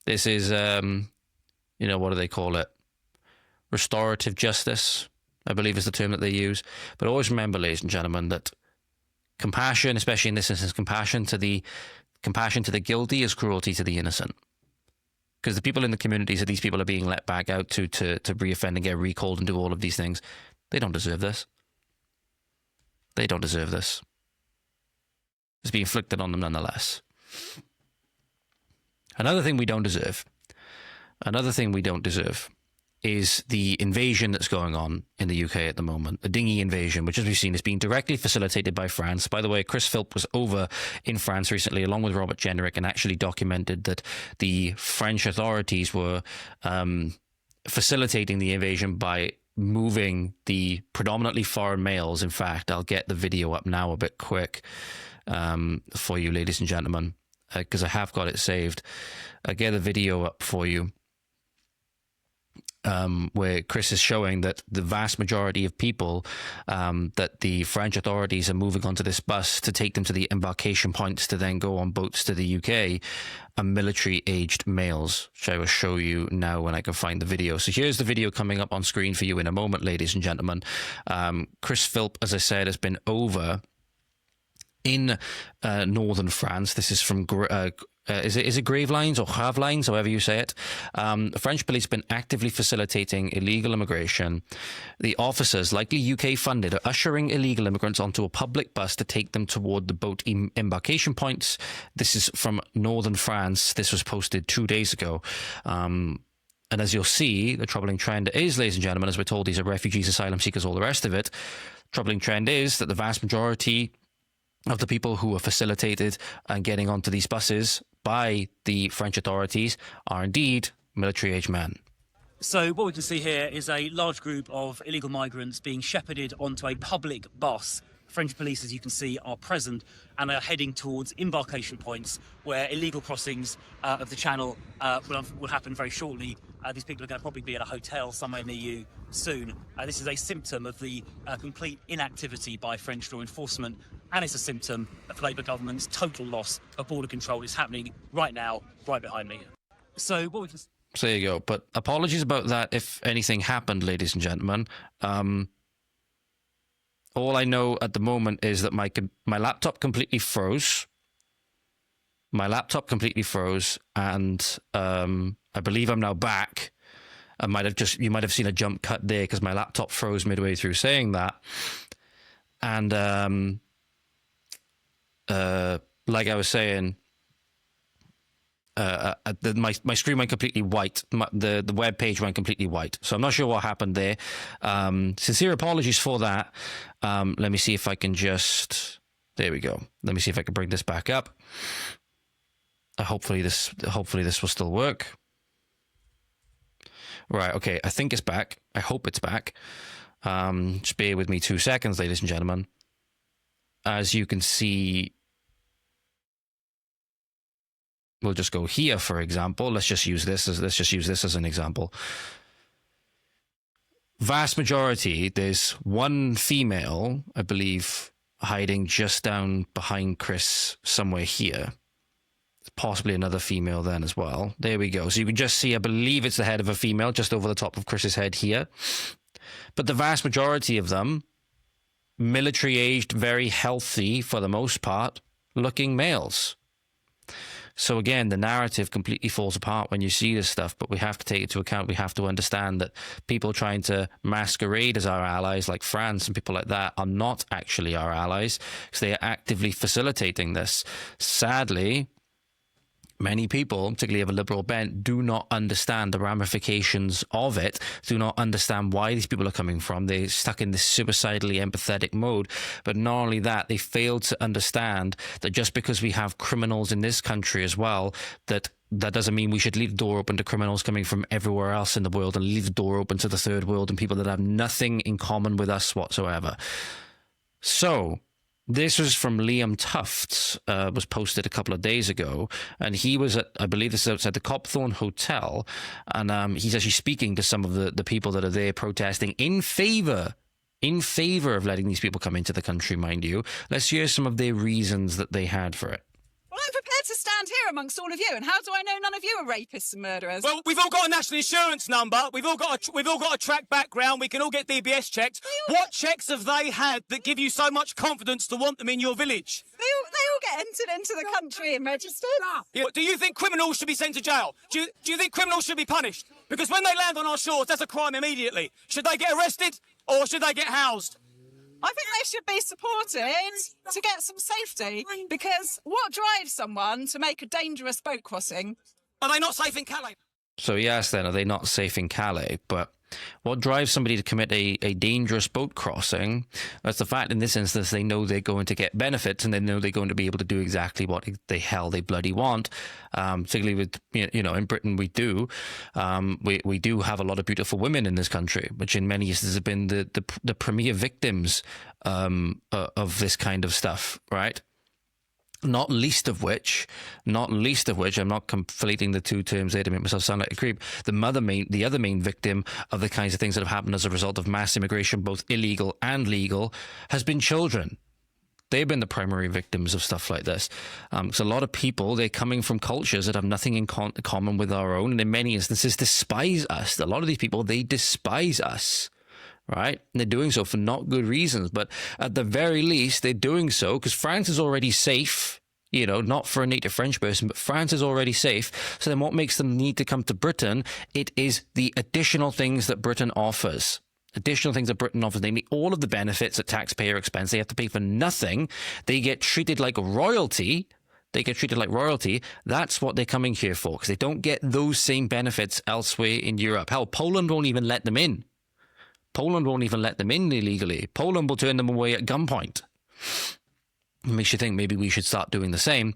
This is, what do they call it? Restorative justice, I believe is the term that they use. But always remember, ladies and gentlemen, that compassion, especially in this instance, compassion to the guilty is cruelty to the innocent. because the people in the communities that these people are being let back out to reoffend and get recalled and do all of these things, they don't deserve this. They don't deserve this. It's being inflicted on them nonetheless. Another thing we don't deserve is the invasion that's going on in the UK at the moment. The Dinghy invasion, which, as we've seen, is being directly facilitated by France. By the way, Chris Philp was over in France recently, along with Robert Jenrick, and actually documented that the French authorities were facilitating the invasion by moving the predominantly foreign males. In fact, I'll get the video up now a bit quick for you, ladies and gentlemen, because I have got it saved. I'll get the video up for you. Where Chris is showing that the vast majority of people that the French authorities are moving onto this bus to take them to the embarkation points to then go on boats to the UK are military-aged males, which I will show you now when I can find the video. So here's the video coming up on screen for you in a moment, ladies and gentlemen. Chris Philp, as I said, has been over in northern France. This is from is it Gravelines or Gravelines, however you say it. The French police have been actively facilitating illegal immigration. The officers, likely UK funded, are ushering illegal immigrants onto a public bus to take them toward the boat embarkation points. This is from northern France. This was posted 2 days ago. And as you'll see, the troubling trend is, ladies and gentlemen, as we're told, these are refugees, asylum seekers, all the rest of it. Troubling trend is that the vast majority of the people who are facilitated and getting onto these buses by the French authorities are indeed military-aged men. So what we can see here is a large group of illegal migrants being shepherded onto a public bus. French police, as you can see, are present and are heading towards embarkation points where illegal crossings of the channel will happen very shortly. These people are going to probably be at a hotel somewhere near you soon. This is a symptom of the complete inactivity by French law enforcement, and it's a symptom of the Labour government's total loss of border control. It's happening right now, right behind me. So what we can... So there you go. But apologies about that if anything happened, ladies and gentlemen. All I know at the moment is that my laptop completely froze. My laptop completely froze, and I believe I'm now back. You might have seen a jump cut there because my laptop froze midway through saying that. And like I was saying, my screen went completely white. The web page went completely white. So I'm not sure what happened there. Sincere apologies for that. Let me see if I can just... There we go. Let me see if I can bring this back up. Hopefully this will still work. Right, okay. I think it's back. I hope it's back. Just bear with me 2 seconds, ladies and gentlemen. As you can see... We'll just go here, for example. Let's just use this as an example. Vast majority, there's one female, I believe, hiding just down behind Chris somewhere here. Possibly another female then as well. There we go. So you can just see, I believe it's the head of a female just over the top of Chris's head here. But the vast majority of them, military-aged, very healthy, for the most part, looking males. So again, the narrative completely falls apart when you see this stuff, but we have to take it into account. We have to understand that people trying to masquerade as our allies, like France and people like that, are not actually our allies because they are actively facilitating this. Sadly, many people, particularly of a liberal bent, do not understand the ramifications of it, do not understand why these people are coming from. They're stuck in this suicidally empathetic mode. But not only that, they fail to understand that just because we have criminals in this country as well, that doesn't mean we should leave the door open to criminals coming from everywhere else in the world and leave the door open to the third world and people that have nothing in common with us whatsoever. So... this was from Liam Tufts, was posted a couple of days ago, and he was at, I believe this is outside the Copthorne Hotel, and he's actually speaking to some of the people that are there protesting in favour of letting these people come into the country, mind you. Let's hear some of their reasons that they had for it. Well, I'm prepared get to stand here amongst all of you, and how do I know none of you are rapists and murderers? Well, we've all got a national insurance number. We've all got a track background. We can all get DBS checked. What checks have they had that give you so much confidence to want them in your village? They all get entered into the country and registered. Yeah, do you think criminals should be sent to jail? Do you think criminals should be punished? Because when they land on our shores, that's a crime immediately. Should they get arrested or should they get housed? I think they should be supported to get some safety, because what drives someone to make a dangerous boat crossing? Are they not safe in Calais? So yes, then, are they not safe in Calais? But what drives somebody to commit a dangerous boat crossing? That's the fact in this instance they know they're going to get benefits, and they know they're going to be able to do exactly what the hell they bloody want. Particularly with, in Britain we do. We do have a lot of beautiful women in this country, which in many instances have been the premier victims of this kind of stuff, right? Not least of which, I'm not conflating the two terms there to make myself sound like a creep. The other main victim of the kinds of things that have happened as a result of mass immigration, both illegal and legal, has been children. They've been the primary victims of stuff like this. So a lot of people, they're coming from cultures that have nothing in common with our own, and in many instances despise us. A lot of these people, they despise us. Right? And they're doing so for not good reasons, but at the very least, they're doing so because France is already safe, not for a native French person, but France is already safe. So then what makes them need to come to Britain? It is the additional things that Britain offers. Namely all of the benefits at taxpayer expense. They have to pay for nothing. They get treated like royalty. That's what they're coming here for, because they don't get those same benefits elsewhere in Europe. Hell, Poland won't even let them in. Illegally. Poland will turn them away at gunpoint. It makes you think maybe we should start doing the same.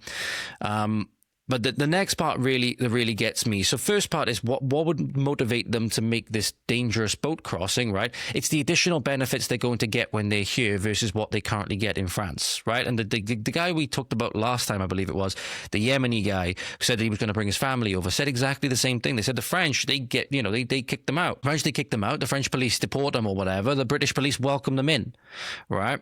But the next part really gets me. So first part is what would motivate them to make this dangerous boat crossing, right? It's the additional benefits they're going to get when they're here versus what they currently get in France, right? And the guy we talked about last time, I believe it was, the Yemeni guy who said that he was going to bring his family over, said exactly the same thing. They said the French, they kicked them out. The French police deport them or whatever. The British police welcome them in, right?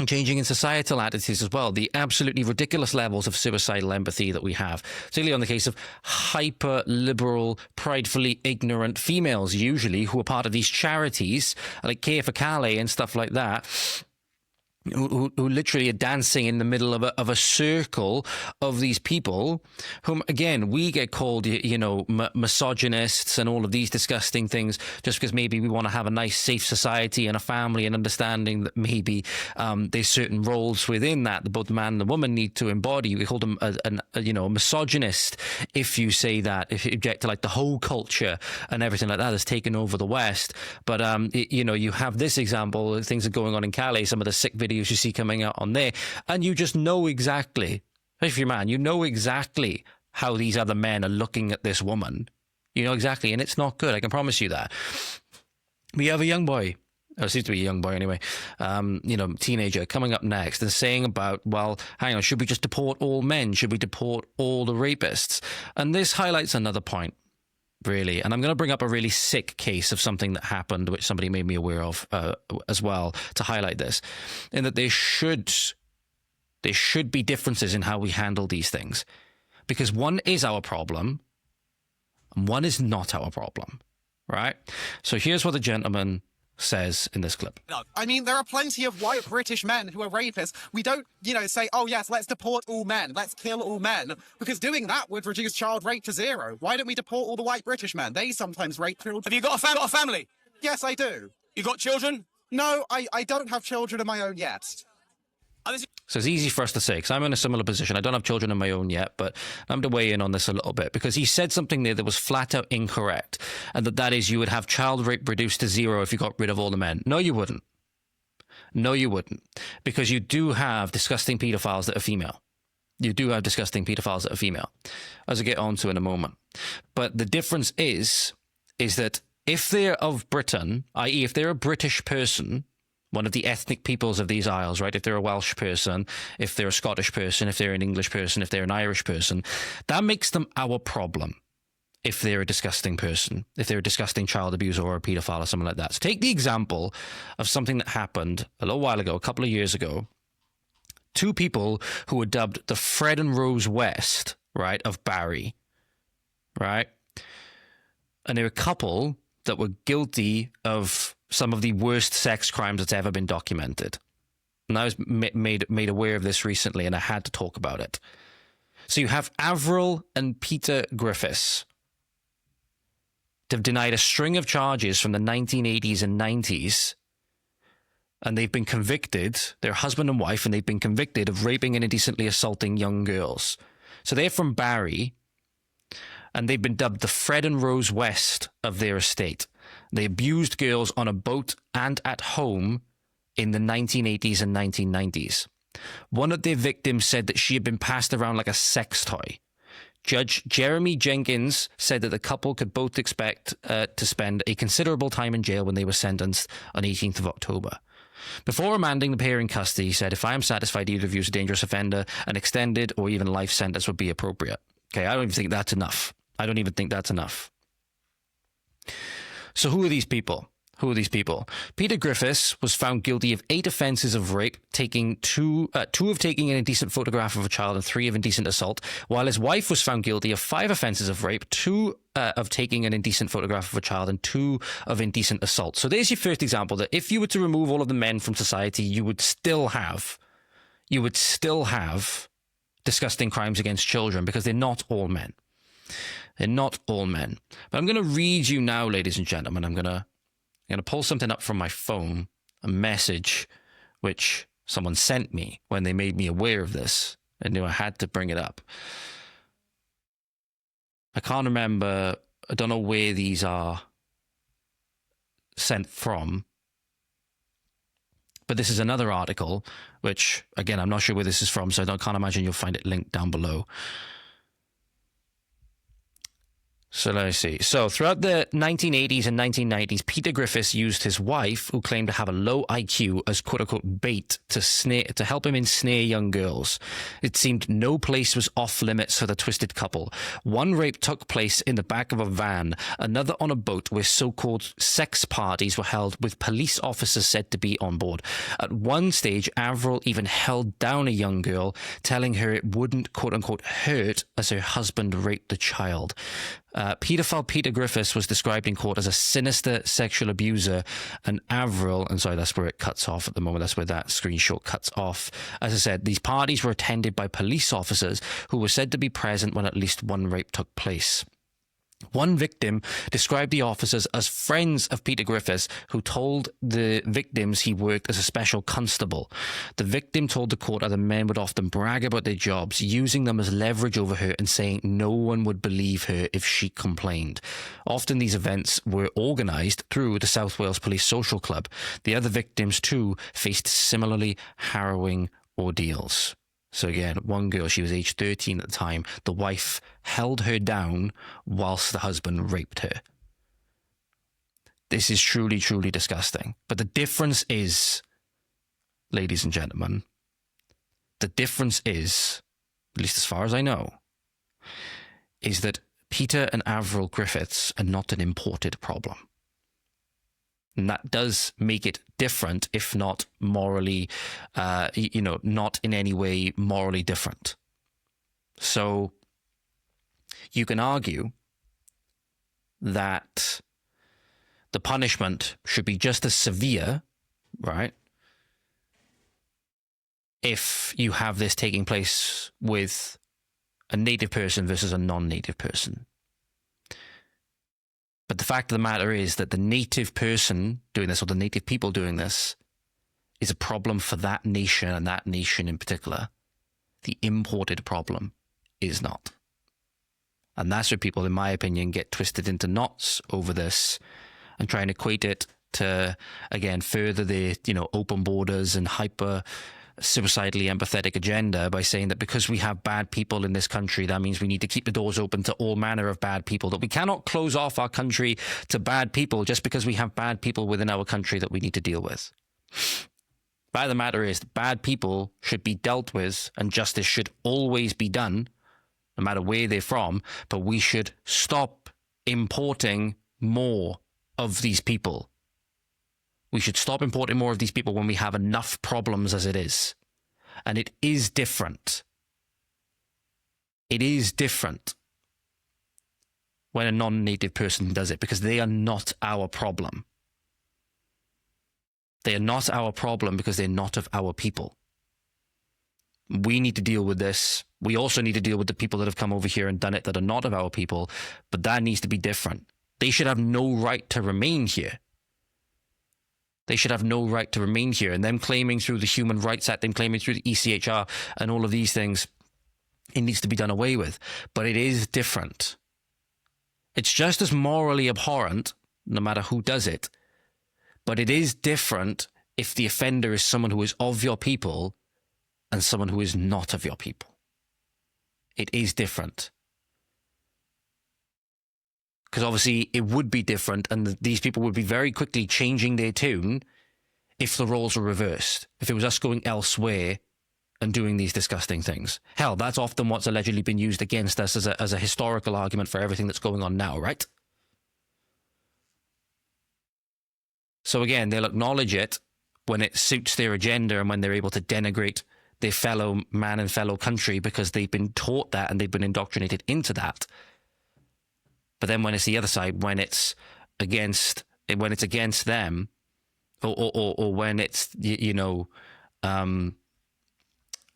Changing in societal attitudes as well, the absolutely ridiculous levels of suicidal empathy that we have, particularly on the case of hyper-liberal, pridefully ignorant females, usually, who are part of these charities, like Care for Calais and stuff like that, who literally are dancing in the middle of a circle of these people whom, again, we get called, misogynists and all of these disgusting things just because maybe we want to have a nice, safe society and a family, and understanding that maybe there's certain roles within that both the man and the woman need to embody. We call them a misogynist if you say that, if you object to like the whole culture and everything like that has taken over the West. But, you have this example, things are going on in Calais, some of the sick videos you see coming out on there, and you just know exactly, if you're a man, you know exactly how these other men are looking at this woman. You know exactly, and it's not good, I can promise you that. We have a young boy, or seems to be a young boy anyway, teenager coming up next and saying about, well, hang on, should we just deport all men? Should we deport all the rapists? And this highlights another point, really, and I'm going to bring up a really sick case of something that happened, which somebody made me aware of as well, to highlight this, in that there should be differences in how we handle these things, because one is our problem and one is not our problem, right? So here's what the gentleman says in this clip. No, I mean, there are plenty of white British men who are rapists. We don't, say, oh yes, let's deport all men, let's kill all men, because doing that would reduce child rape to zero. Why don't we deport all the white British men? They sometimes rape children. Have you got a family? Yes, I do. You got children? No, I don't have children of my own yet. So it's easy for us to say, because I'm in a similar position. I don't have children of my own yet, but I'm to weigh in on this a little bit, because he said something there that was flat out incorrect, and that is you would have child rape reduced to zero if you got rid of all the men. No, you wouldn't. Because you do have disgusting paedophiles that are female. As I get on to in a moment. But the difference is that if they're of Britain, i.e. if they're a British person, one of the ethnic peoples of these isles, right? If they're a Welsh person, if they're a Scottish person, if they're an English person, if they're an Irish person, that makes them our problem. If they're a disgusting person, if they're a disgusting child abuser or a paedophile or something like that. So take the example of something that happened a little while ago, a couple of years ago, two people who were dubbed the Fred and Rose West, right, of Barry, right? And they're a couple that were guilty of some of the worst sex crimes that's ever been documented. And I was made aware of this recently, and I had to talk about it. So you have Avril and Peter Griffiths. They've denied a string of charges from the 1980s and 90s, and they've been convicted, they're husband and wife, and they've been convicted of raping and indecently assaulting young girls. So they're from Barry, and they've been dubbed the Fred and Rose West of their estate. They abused girls on a boat and at home in the 1980s and 1990s. One of their victims said that she had been passed around like a sex toy. Judge Jeremy Jenkins said that the couple could both expect to spend a considerable time in jail when they were sentenced on 18th of October. Before remanding the pair in custody, he said, "If I am satisfied either of you is a dangerous offender, an extended or even life sentence would be appropriate." Okay, I don't even think that's enough. I don't even think that's enough. So who are these people? Who are these people? Peter Griffiths was found guilty of 8 offences of rape, two of taking an indecent photograph of a child and 3 of indecent assault, while his wife was found guilty of 5 offences of rape, 2 of taking an indecent photograph of a child and 2 of indecent assault. So there's your first example that if you were to remove all of the men from society, you would still have disgusting crimes against children, because they're not all men. They're not all men. But I'm going to read you now, ladies and gentlemen. I'm going to pull something up from my phone, a message which someone sent me when they made me aware of this. I knew I had to bring it up. I can't remember, I don't know where these are sent from, but this is another article, which, again, I'm not sure where this is from, so I can't imagine you'll find it linked down below. So let's see. So throughout the 1980s and 1990s, Peter Griffiths used his wife, who claimed to have a low IQ, as quote-unquote bait to help him ensnare young girls. It seemed no place was off limits for the twisted couple. One rape took place in the back of a van, another on a boat where so-called sex parties were held with police officers said to be on board. At one stage, Avril even held down a young girl, telling her it wouldn't quote-unquote hurt as her husband raped the child. Paedophile Peter Griffiths was described in court as a sinister sexual abuser, and Avril, and sorry, that's where it cuts off at the moment, that's where that screenshot cuts off. As I said, these parties were attended by police officers who were said to be present when at least one rape took place. One victim described the officers as friends of Peter Griffiths, who told the victims he worked as a special constable. The victim told the court other men would often brag about their jobs, using them as leverage over her and saying no one would believe her if she complained. Often these events were organised through the South Wales Police Social Club. The other victims, too, faced similarly harrowing ordeals. So again, one girl, she was age 13 at the time. The wife held her down whilst the husband raped her. This is truly, truly disgusting. But the difference is, ladies and gentlemen, the difference is, at least as far as I know, is that Peter and Avril Griffiths are not an imported problem. And that does make it different, if not morally, not in any way morally different. So you can argue that the punishment should be just as severe, right, if you have this taking place with a native person versus a non-native person. But the fact of the matter is that the native person doing this, or the native people doing this, is a problem for that nation, and that nation in particular. The imported problem is not. And that's where people, in my opinion, get twisted into knots over this and try and equate it to, again, further the, open borders and hyper suicidally empathetic agenda by saying that because we have bad people in this country, that means we need to keep the doors open to all manner of bad people, that we cannot close off our country to bad people just because we have bad people within our country that we need to deal with. Fact of the matter is, bad people should be dealt with, and justice should always be done, no matter where they're from, but we should stop importing more of these people. We should stop importing more of these people when we have enough problems as it is. And it is different. It is different when a non-native person does it, because they are not our problem. They are not our problem because they're not of our people. We need to deal with this. We also need to deal with the people that have come over here and done it that are not of our people, but that needs to be different. They should have no right to remain here. They should have no right to remain here. And them claiming through the Human Rights Act, them claiming through the ECHR and all of these things, it needs to be done away with. But it is different. It's just as morally abhorrent, no matter who does it. But it is different if the offender is someone who is of your people and someone who is not of your people. It is different. Because obviously it would be different, and these people would be very quickly changing their tune if the roles were reversed. If it was us going elsewhere and doing these disgusting things. Hell, that's often what's allegedly been used against us as a historical argument for everything that's going on now, right? So again, they'll acknowledge it when it suits their agenda and when they're able to denigrate their fellow man and fellow country because they've been taught that and they've been indoctrinated into that. But then when it's the other side, when it's against them, or when it's,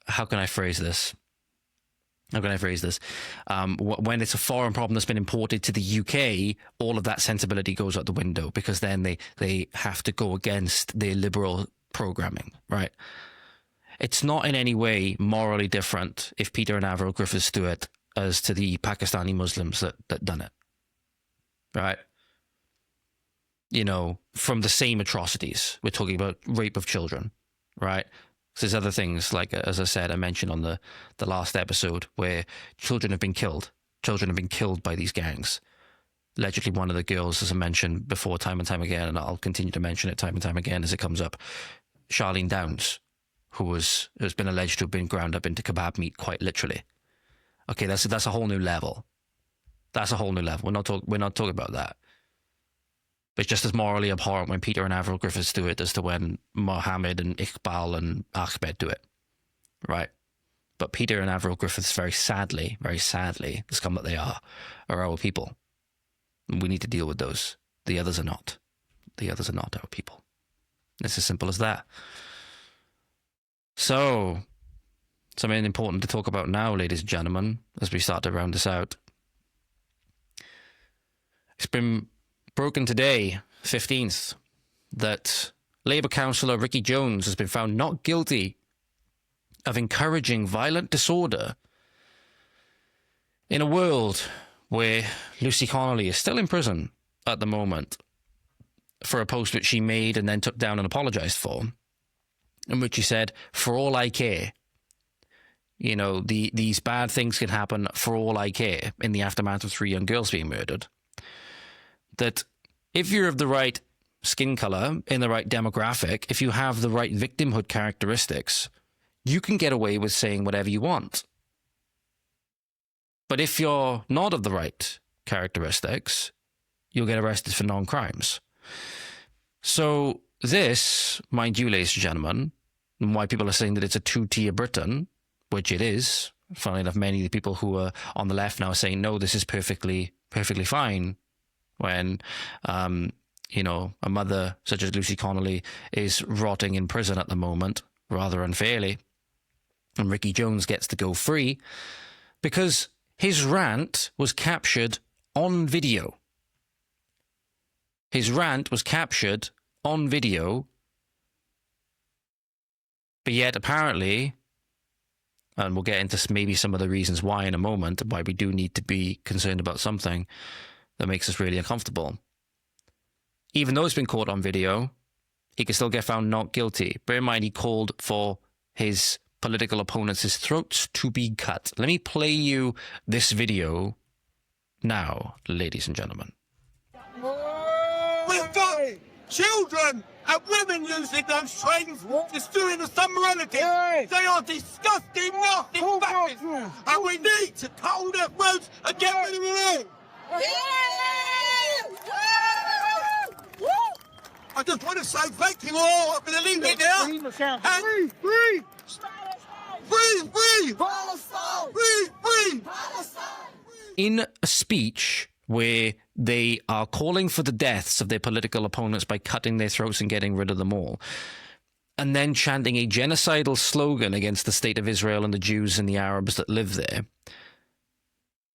how can I phrase this? When it's a foreign problem that's been imported to the UK, all of that sensibility goes out the window because then they have to go against their liberal programming, right? It's not in any way morally different if Peter and Avril Griffiths do it as to the Pakistani Muslims that done it, right? From the same atrocities. We're talking about rape of children, right? There's other things, like, as I said, I mentioned on the last episode, where children have been killed. Children have been killed by these gangs. Allegedly, one of the girls, as I mentioned before, time and time again, and I'll continue to mention it time and time again as it comes up, Charlene Downs, who's been alleged to have been ground up into kebab meat, quite literally. Okay, that's a whole new level. That's a whole new level. We're not talking about that. But it's just as morally abhorrent when Peter and Avril Griffiths do it as to when Mohammed and Iqbal and Ahmed do it, right? But Peter and Avril Griffiths, very sadly, the scum that they are our people. And we need to deal with those. The others are not. The others are not our people. It's as simple as that. So, something important to talk about now, ladies and gentlemen, as we start to round this out. It's been broken today, 15th, that Labour councillor Ricky Jones has been found not guilty of encouraging violent disorder in a world where Lucy Connolly is still in prison at the moment for a post which she made and then took down and apologised for, in which she said, "For all I care." These bad things can happen for all I care in the aftermath of 3 young girls being murdered. That if you're of the right skin colour, in the right demographic, if you have the right victimhood characteristics, you can get away with saying whatever you want. But if you're not of the right characteristics, you'll get arrested for non-crimes. So this, mind you, ladies and gentlemen, and why people are saying that it's a two-tier Britain, which it is. Funnily enough, many of the people who are on the left now are saying, no, this is perfectly fine. When, a mother such as Lucy Connolly is rotting in prison at the moment, rather unfairly, and Ricky Jones gets to go free because his rant was captured on video. His rant was captured on video, but yet apparently, and we'll get into maybe some of the reasons why in a moment, why we do need to be concerned about something that makes us really uncomfortable. Even though it's been caught on video, he can still get found not guilty. Bear in mind, he called for his political opponents' throats to be cut. Let me play you this video now, ladies and gentlemen. We've got children and women using those trains, destroying the submarity. They are disgusting, nasty bastards. And we need to cut their throats and get rid of them all. I just want to say thank you all. I'm going to leave it there. And free. Free, free! Palestine! Free, free! Palestine! In a speech where they are calling for the deaths of their political opponents by cutting their throats and getting rid of them all, and then chanting a genocidal slogan against the state of Israel and the Jews and the Arabs that live there,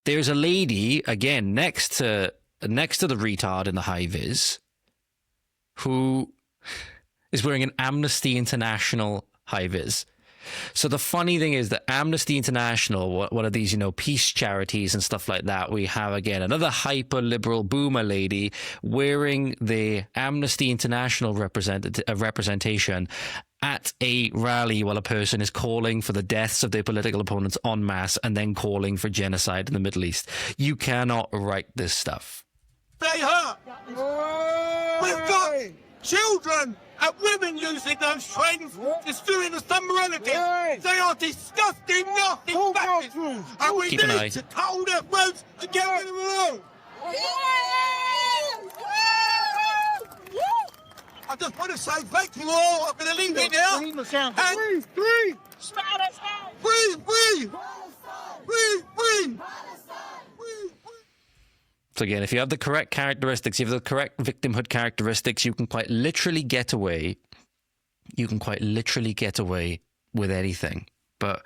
there's a lady, again, next to the retard in the high-vis, who is wearing an Amnesty International high-vis. So the funny thing is that Amnesty International, one of these, peace charities and stuff like that, we have, again, another hyper-liberal boomer lady wearing the Amnesty International representation at a rally while a person is calling for the deaths of their political opponents en masse and then calling for genocide in the Middle East. You cannot write this stuff. They hurt! We've got children and women using those trains, destroying the summer relatives. They are disgusting, nasty bastards, and we Keep an eye. need to toll their throats and get rid of them all. I just want to say thank you all. I'm going to leave it now. And free, free, free, free, free, free. So again, if you have the correct characteristics, you have the correct victimhood characteristics, you can quite literally get away. You can quite literally get away with anything. But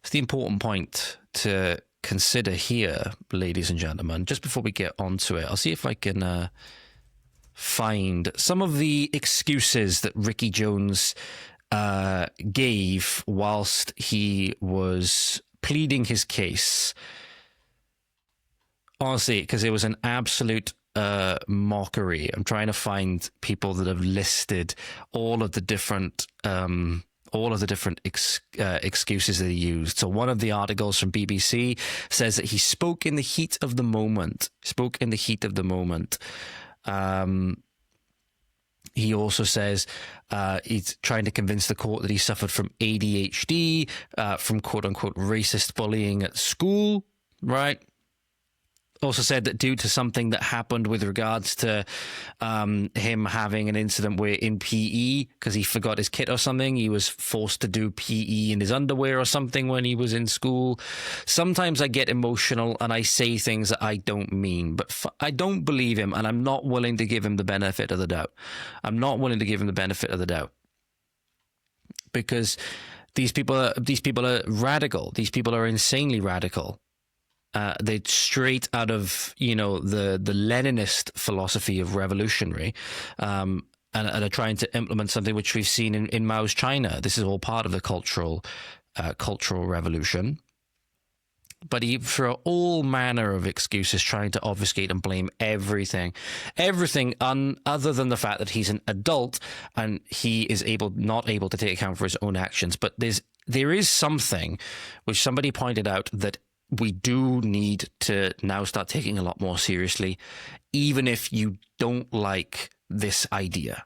it's the important point to consider here, ladies and gentlemen. Just before we get onto it, I'll see if I can find some of the excuses that Ricky Jones gave whilst he was pleading his case. Honestly, because it was an absolute mockery. I'm trying to find people that have listed all of the different excuses that he used. So one of the articles from BBC says that he spoke in the heat of the moment. He also says he's trying to convince the court that he suffered from ADHD, from quote-unquote racist bullying at school, right? Also said that due to something that happened with regards to him having an incident where in PE, because he forgot his kit or something, he was forced to do PE in his underwear or something when he was in school. Sometimes I get emotional and I say things that I don't mean, but I don't believe him, and I'm not willing to give him the benefit of the doubt. Because these people are radical. These people are insanely radical. They're straight out of, the Leninist philosophy of revolutionary, and are trying to implement something which we've seen in Mao's China. This is all part of the cultural revolution. But he threw all manner of excuses, trying to obfuscate and blame everything other than the fact that he's an adult and he is not able to take account for his own actions. But there is something which somebody pointed out that we do need to now start taking a lot more seriously, even if you don't like this idea.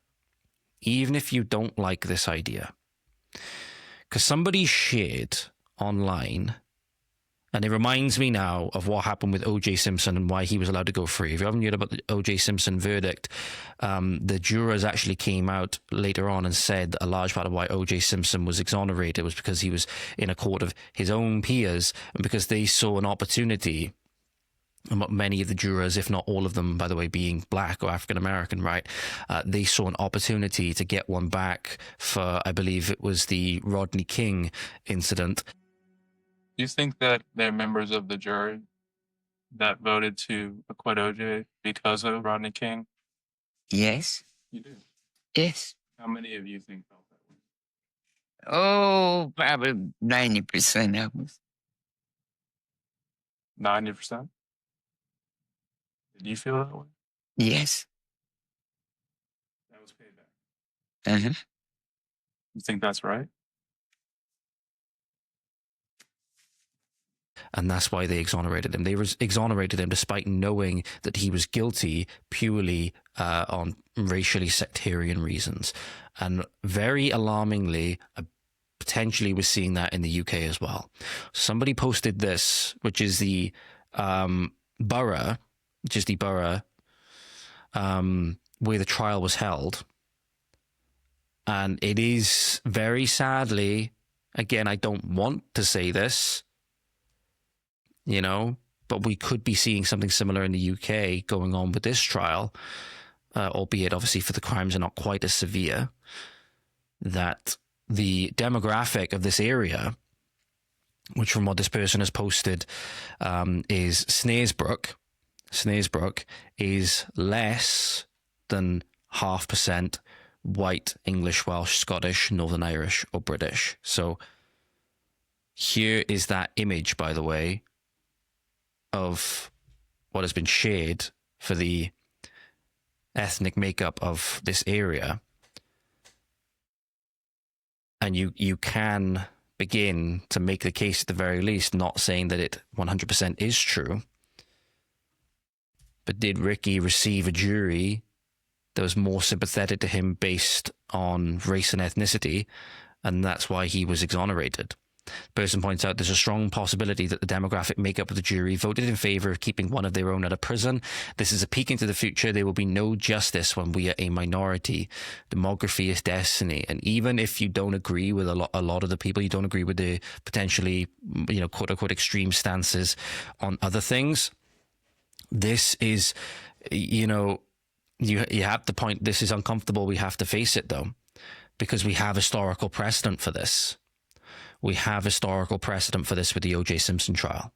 Because somebody shared online, and it reminds me now of what happened with O.J. Simpson and why he was allowed to go free. If you haven't heard about the O.J. Simpson verdict, the jurors actually came out later on and said that a large part of why O.J. Simpson was exonerated was because he was in a court of his own peers, and because they saw an opportunity. Many of the jurors, if not all of them, by the way, being black or African American, right? They saw an opportunity to get one back for, I believe it was the Rodney King incident. Do you think that they're members of the jury that voted to acquit OJ because of Rodney King? Yes. You do? Yes. How many of you think felt that way? Oh, probably 90% of us. 90%? Did you feel that way? Yes. That was payback. Uh-huh. You think that's right? And that's why they exonerated him. They exonerated him despite knowing that he was guilty purely on racially sectarian reasons. And very alarmingly, potentially we're seeing that in the UK as well. Somebody posted this, which is the borough, where the trial was held. And it is very sadly Again, I don't want to say this, you know, but we could be seeing something similar in the UK going on with this trial, albeit obviously for the crimes are not quite as severe, that the demographic of this area, which from what this person has posted is Snaresbrook, is less than 0.5% white, English, Welsh, Scottish, Northern Irish, or British. So here is that image, by the way, of what has been shared for the ethnic makeup of this area. And you can begin to make the case at the very least, not saying that it 100% is true, but did Ricky receive a jury that was more sympathetic to him based on race and ethnicity, and that's why he was exonerated? The person points out there's a strong possibility that the demographic makeup of the jury voted in favour of keeping one of their own out of prison. This is a peek into the future. There will be no justice when we are a minority. Demography is destiny. And even if you don't agree with a lot of the people, you don't agree with the potentially, you know, quote unquote extreme stances on other things, this is, you know, you have the point. This is uncomfortable. We have to face it, though, because we have historical precedent for this. We have historical precedent for this with the O.J. Simpson trial.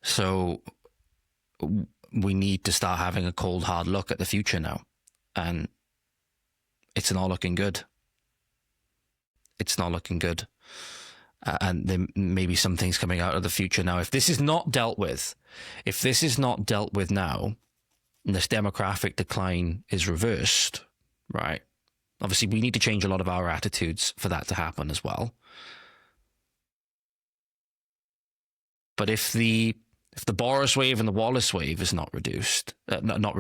So we need to start having a cold, hard look at the future now. And it's not looking good. It's not looking good. And there may be some things coming out of the future now. If this is not dealt with now, and this demographic decline is reversed, right? Obviously, we need to change a lot of our attitudes for that to happen as well. But if the Boris wave and the Wallace wave is not reversed, and not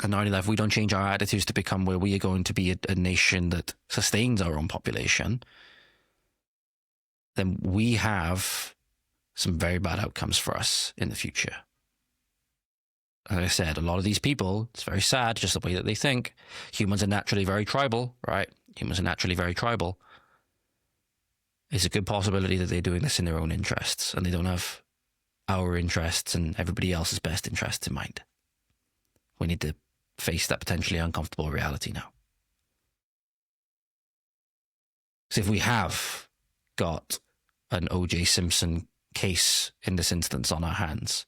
only that, if we don't change our attitudes to become where we are going to be a nation that sustains our own population, then we have some very bad outcomes for us in the future. Like I said, a lot of these people, it's very sad, just the way that they think. Humans are naturally very tribal, right? Humans are naturally very tribal. It's a good possibility that they're doing this in their own interests, and they don't have our interests and everybody else's best interests in mind. We need to face that potentially uncomfortable reality now. So if we have got an O.J. Simpson case in this instance on our hands,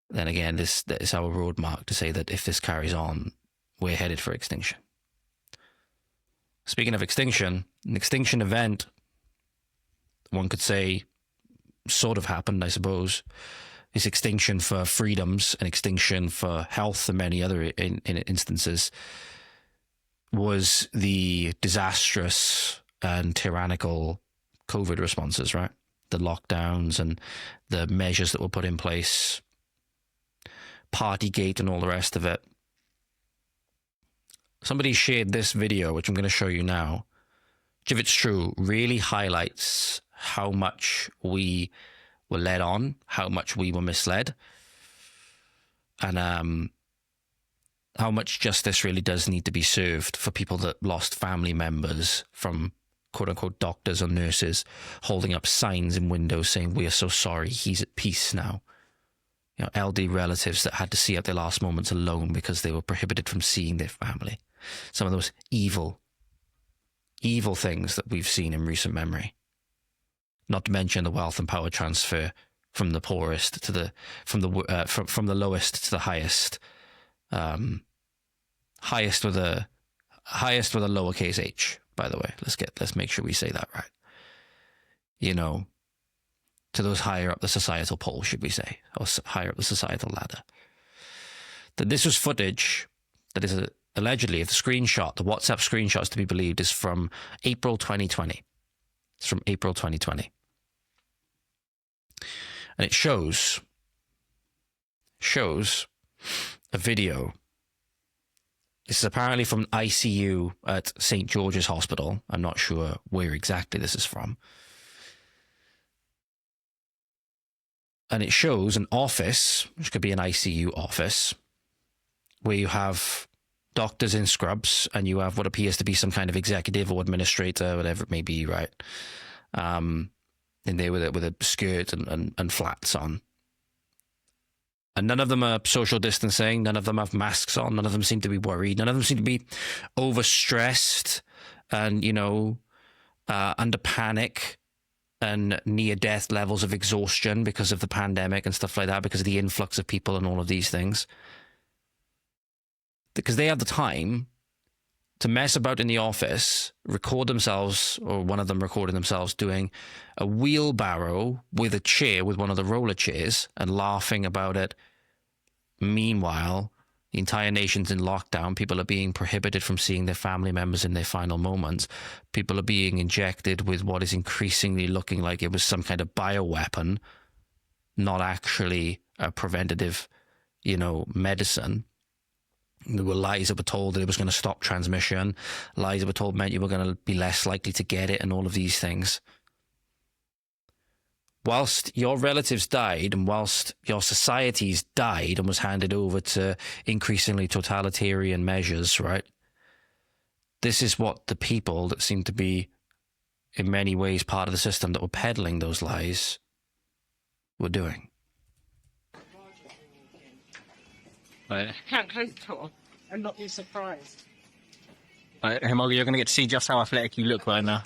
then again, this is our roadmark to say that if this carries on, we're headed for extinction. Speaking of extinction, an extinction event, one could say, sort of happened, I suppose, is extinction for freedoms and extinction for health and many other in instances, was the disastrous and tyrannical COVID responses, right? The lockdowns and the measures that were put in place, Partygate and all the rest of it. Somebody shared this video, which I'm going to show you now, which, if it's true, really highlights how much we were led on, how much we were misled, and how much justice really does need to be served for people that lost family members from quote-unquote doctors or nurses holding up signs in windows saying, "We are so sorry, he's at peace now." You know, elderly relatives that had to see out their last moments alone because they were prohibited from seeing their family. Some of those evil things that we've seen in recent memory. Not to mention the wealth and power transfer from the poorest to the from the lowest to the highest, highest with a lowercase h. By the way, let's make sure we say that right. You know, to those higher up the societal pole, should we say, or higher up the societal ladder. That this was footage that is allegedly, if the WhatsApp screenshot is to be believed, is from April 2020. It's from April 2020. And it shows a video. This is apparently from ICU at St. George's Hospital. I'm not sure where exactly this is from. And it shows an office, which could be an ICU office, where you have doctors in scrubs, and you have what appears to be some kind of executive or administrator, whatever it may be, right? In there with a skirt and flats on. And none of them are social distancing. None of them have masks on. None of them seem to be worried. None of them seem to be overstressed and, under panic and near-death levels of exhaustion because of the pandemic and stuff like that, because of the influx of people and all of these things. Because they have the time to mess about in the office, record themselves, or one of them recording themselves doing a wheelbarrow with a chair, with one of the roller chairs, and laughing about it. Meanwhile, the entire nation's in lockdown. People are being prohibited from seeing their family members in their final moments. People are being injected with what is increasingly looking like it was some kind of bioweapon, not actually a preventative, medicine. There were lies that were told that it was going to stop transmission. Lies that were told meant you were going to be less likely to get it, and all of these things. Whilst your relatives died, and whilst your societies died and was handed over to increasingly totalitarian measures, right? This is what the people that seem to be, in many ways, part of the system that were peddling those lies were doing. Right. Can't close the door and not be surprised. Right, Homegrown, you're going to get to see just how athletic you look right now.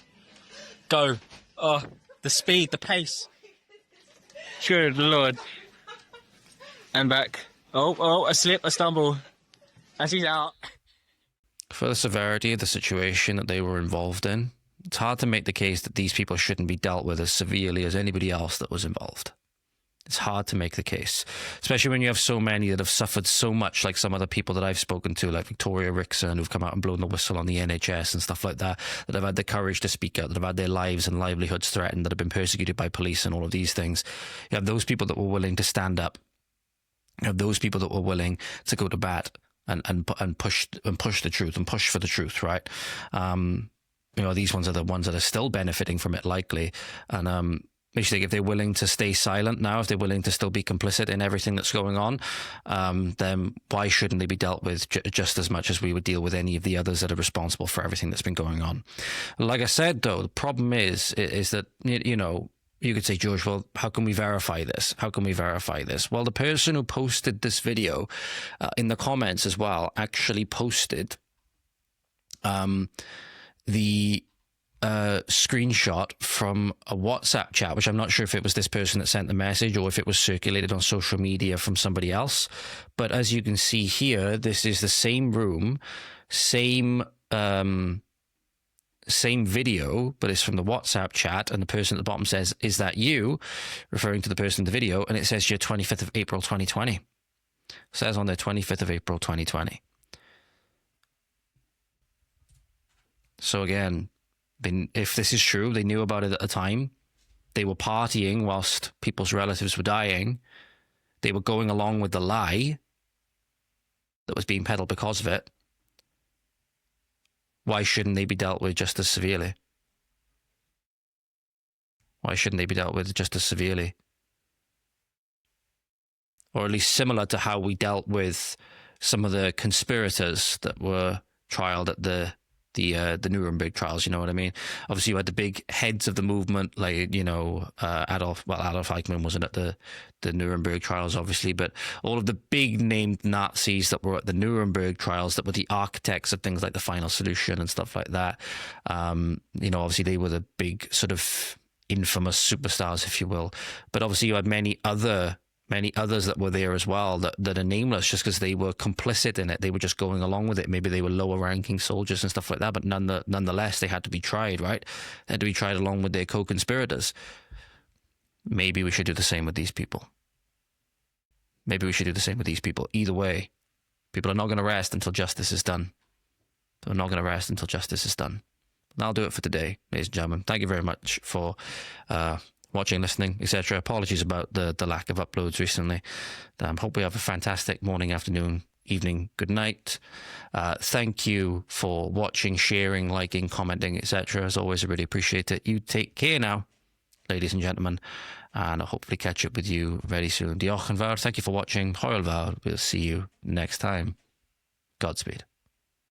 Go. Oh, the speed, the pace. Good Lord. And back. Oh, a slip, a stumble. As he's out. For the severity of the situation that they were involved in, it's hard to make the case that these people shouldn't be dealt with as severely as anybody else that was involved. It's hard to make the case, especially when you have so many that have suffered so much, like some of the people that I've spoken to, like Victoria Rickson, who've come out and blown the whistle on the NHS and stuff like that, that have had the courage to speak out, that have had their lives and livelihoods threatened, that have been persecuted by police and all of these things. You have those people that were willing to stand up. You have those people that were willing to go to bat and push the truth and push for the truth, right? These ones are the ones that are still benefiting from it, likely. And makes you think, if they're willing to stay silent now, if they're willing to still be complicit in everything that's going on, then why shouldn't they be dealt with just as much as we would deal with any of the others that are responsible for everything that's been going on? Like I said, though, the problem is that, you could say, George, well, how can we verify this? How can we verify this? Well, the person who posted this video in the comments as well actually posted the screenshot from a WhatsApp chat, which I'm not sure if it was this person that sent the message or if it was circulated on social media from somebody else. But as you can see here, this is the same room, same video, but it's from the WhatsApp chat, and the person at the bottom says, "Is that you?" referring to the person in the video, and it says here 25th of April 2020. It says on there 25th of April 2020. So again, if this is true, they knew about it at the time. They were partying whilst people's relatives were dying. They were going along with the lie that was being peddled because of it. Why shouldn't they be dealt with just as severely? Why shouldn't they be dealt with just as severely? Or at least similar to how we dealt with some of the conspirators that were trialed at the Nuremberg trials, you know what I mean? Obviously, you had the big heads of the movement, like, Adolf Eichmann wasn't at the Nuremberg trials, obviously, but all of the big named Nazis that were at the Nuremberg trials, that were the architects of things like the Final Solution and stuff like that, obviously they were the big sort of infamous superstars, if you will. But obviously you had many others that were there as well that are nameless just because they were complicit in it. They were just going along with it. Maybe they were lower ranking soldiers and stuff like that, but nonetheless, they had to be tried, right? They had to be tried along with their co-conspirators. Maybe we should do the same with these people. Either way, people are not going to rest until justice is done. They're not going to rest until justice is done. And that'll do it for today, ladies and gentlemen. Thank you very much for watching, listening, etc. Apologies about the lack of uploads recently. Hope we have a fantastic morning, afternoon, evening, good night. Thank you for watching, sharing, liking, commenting, etc. As always, I really appreciate it. You take care now, ladies and gentlemen, and I'll hopefully catch up with you very soon. Diolch yn fawr. Thank you for watching. Hwyl fawr. We'll see you next time. Godspeed.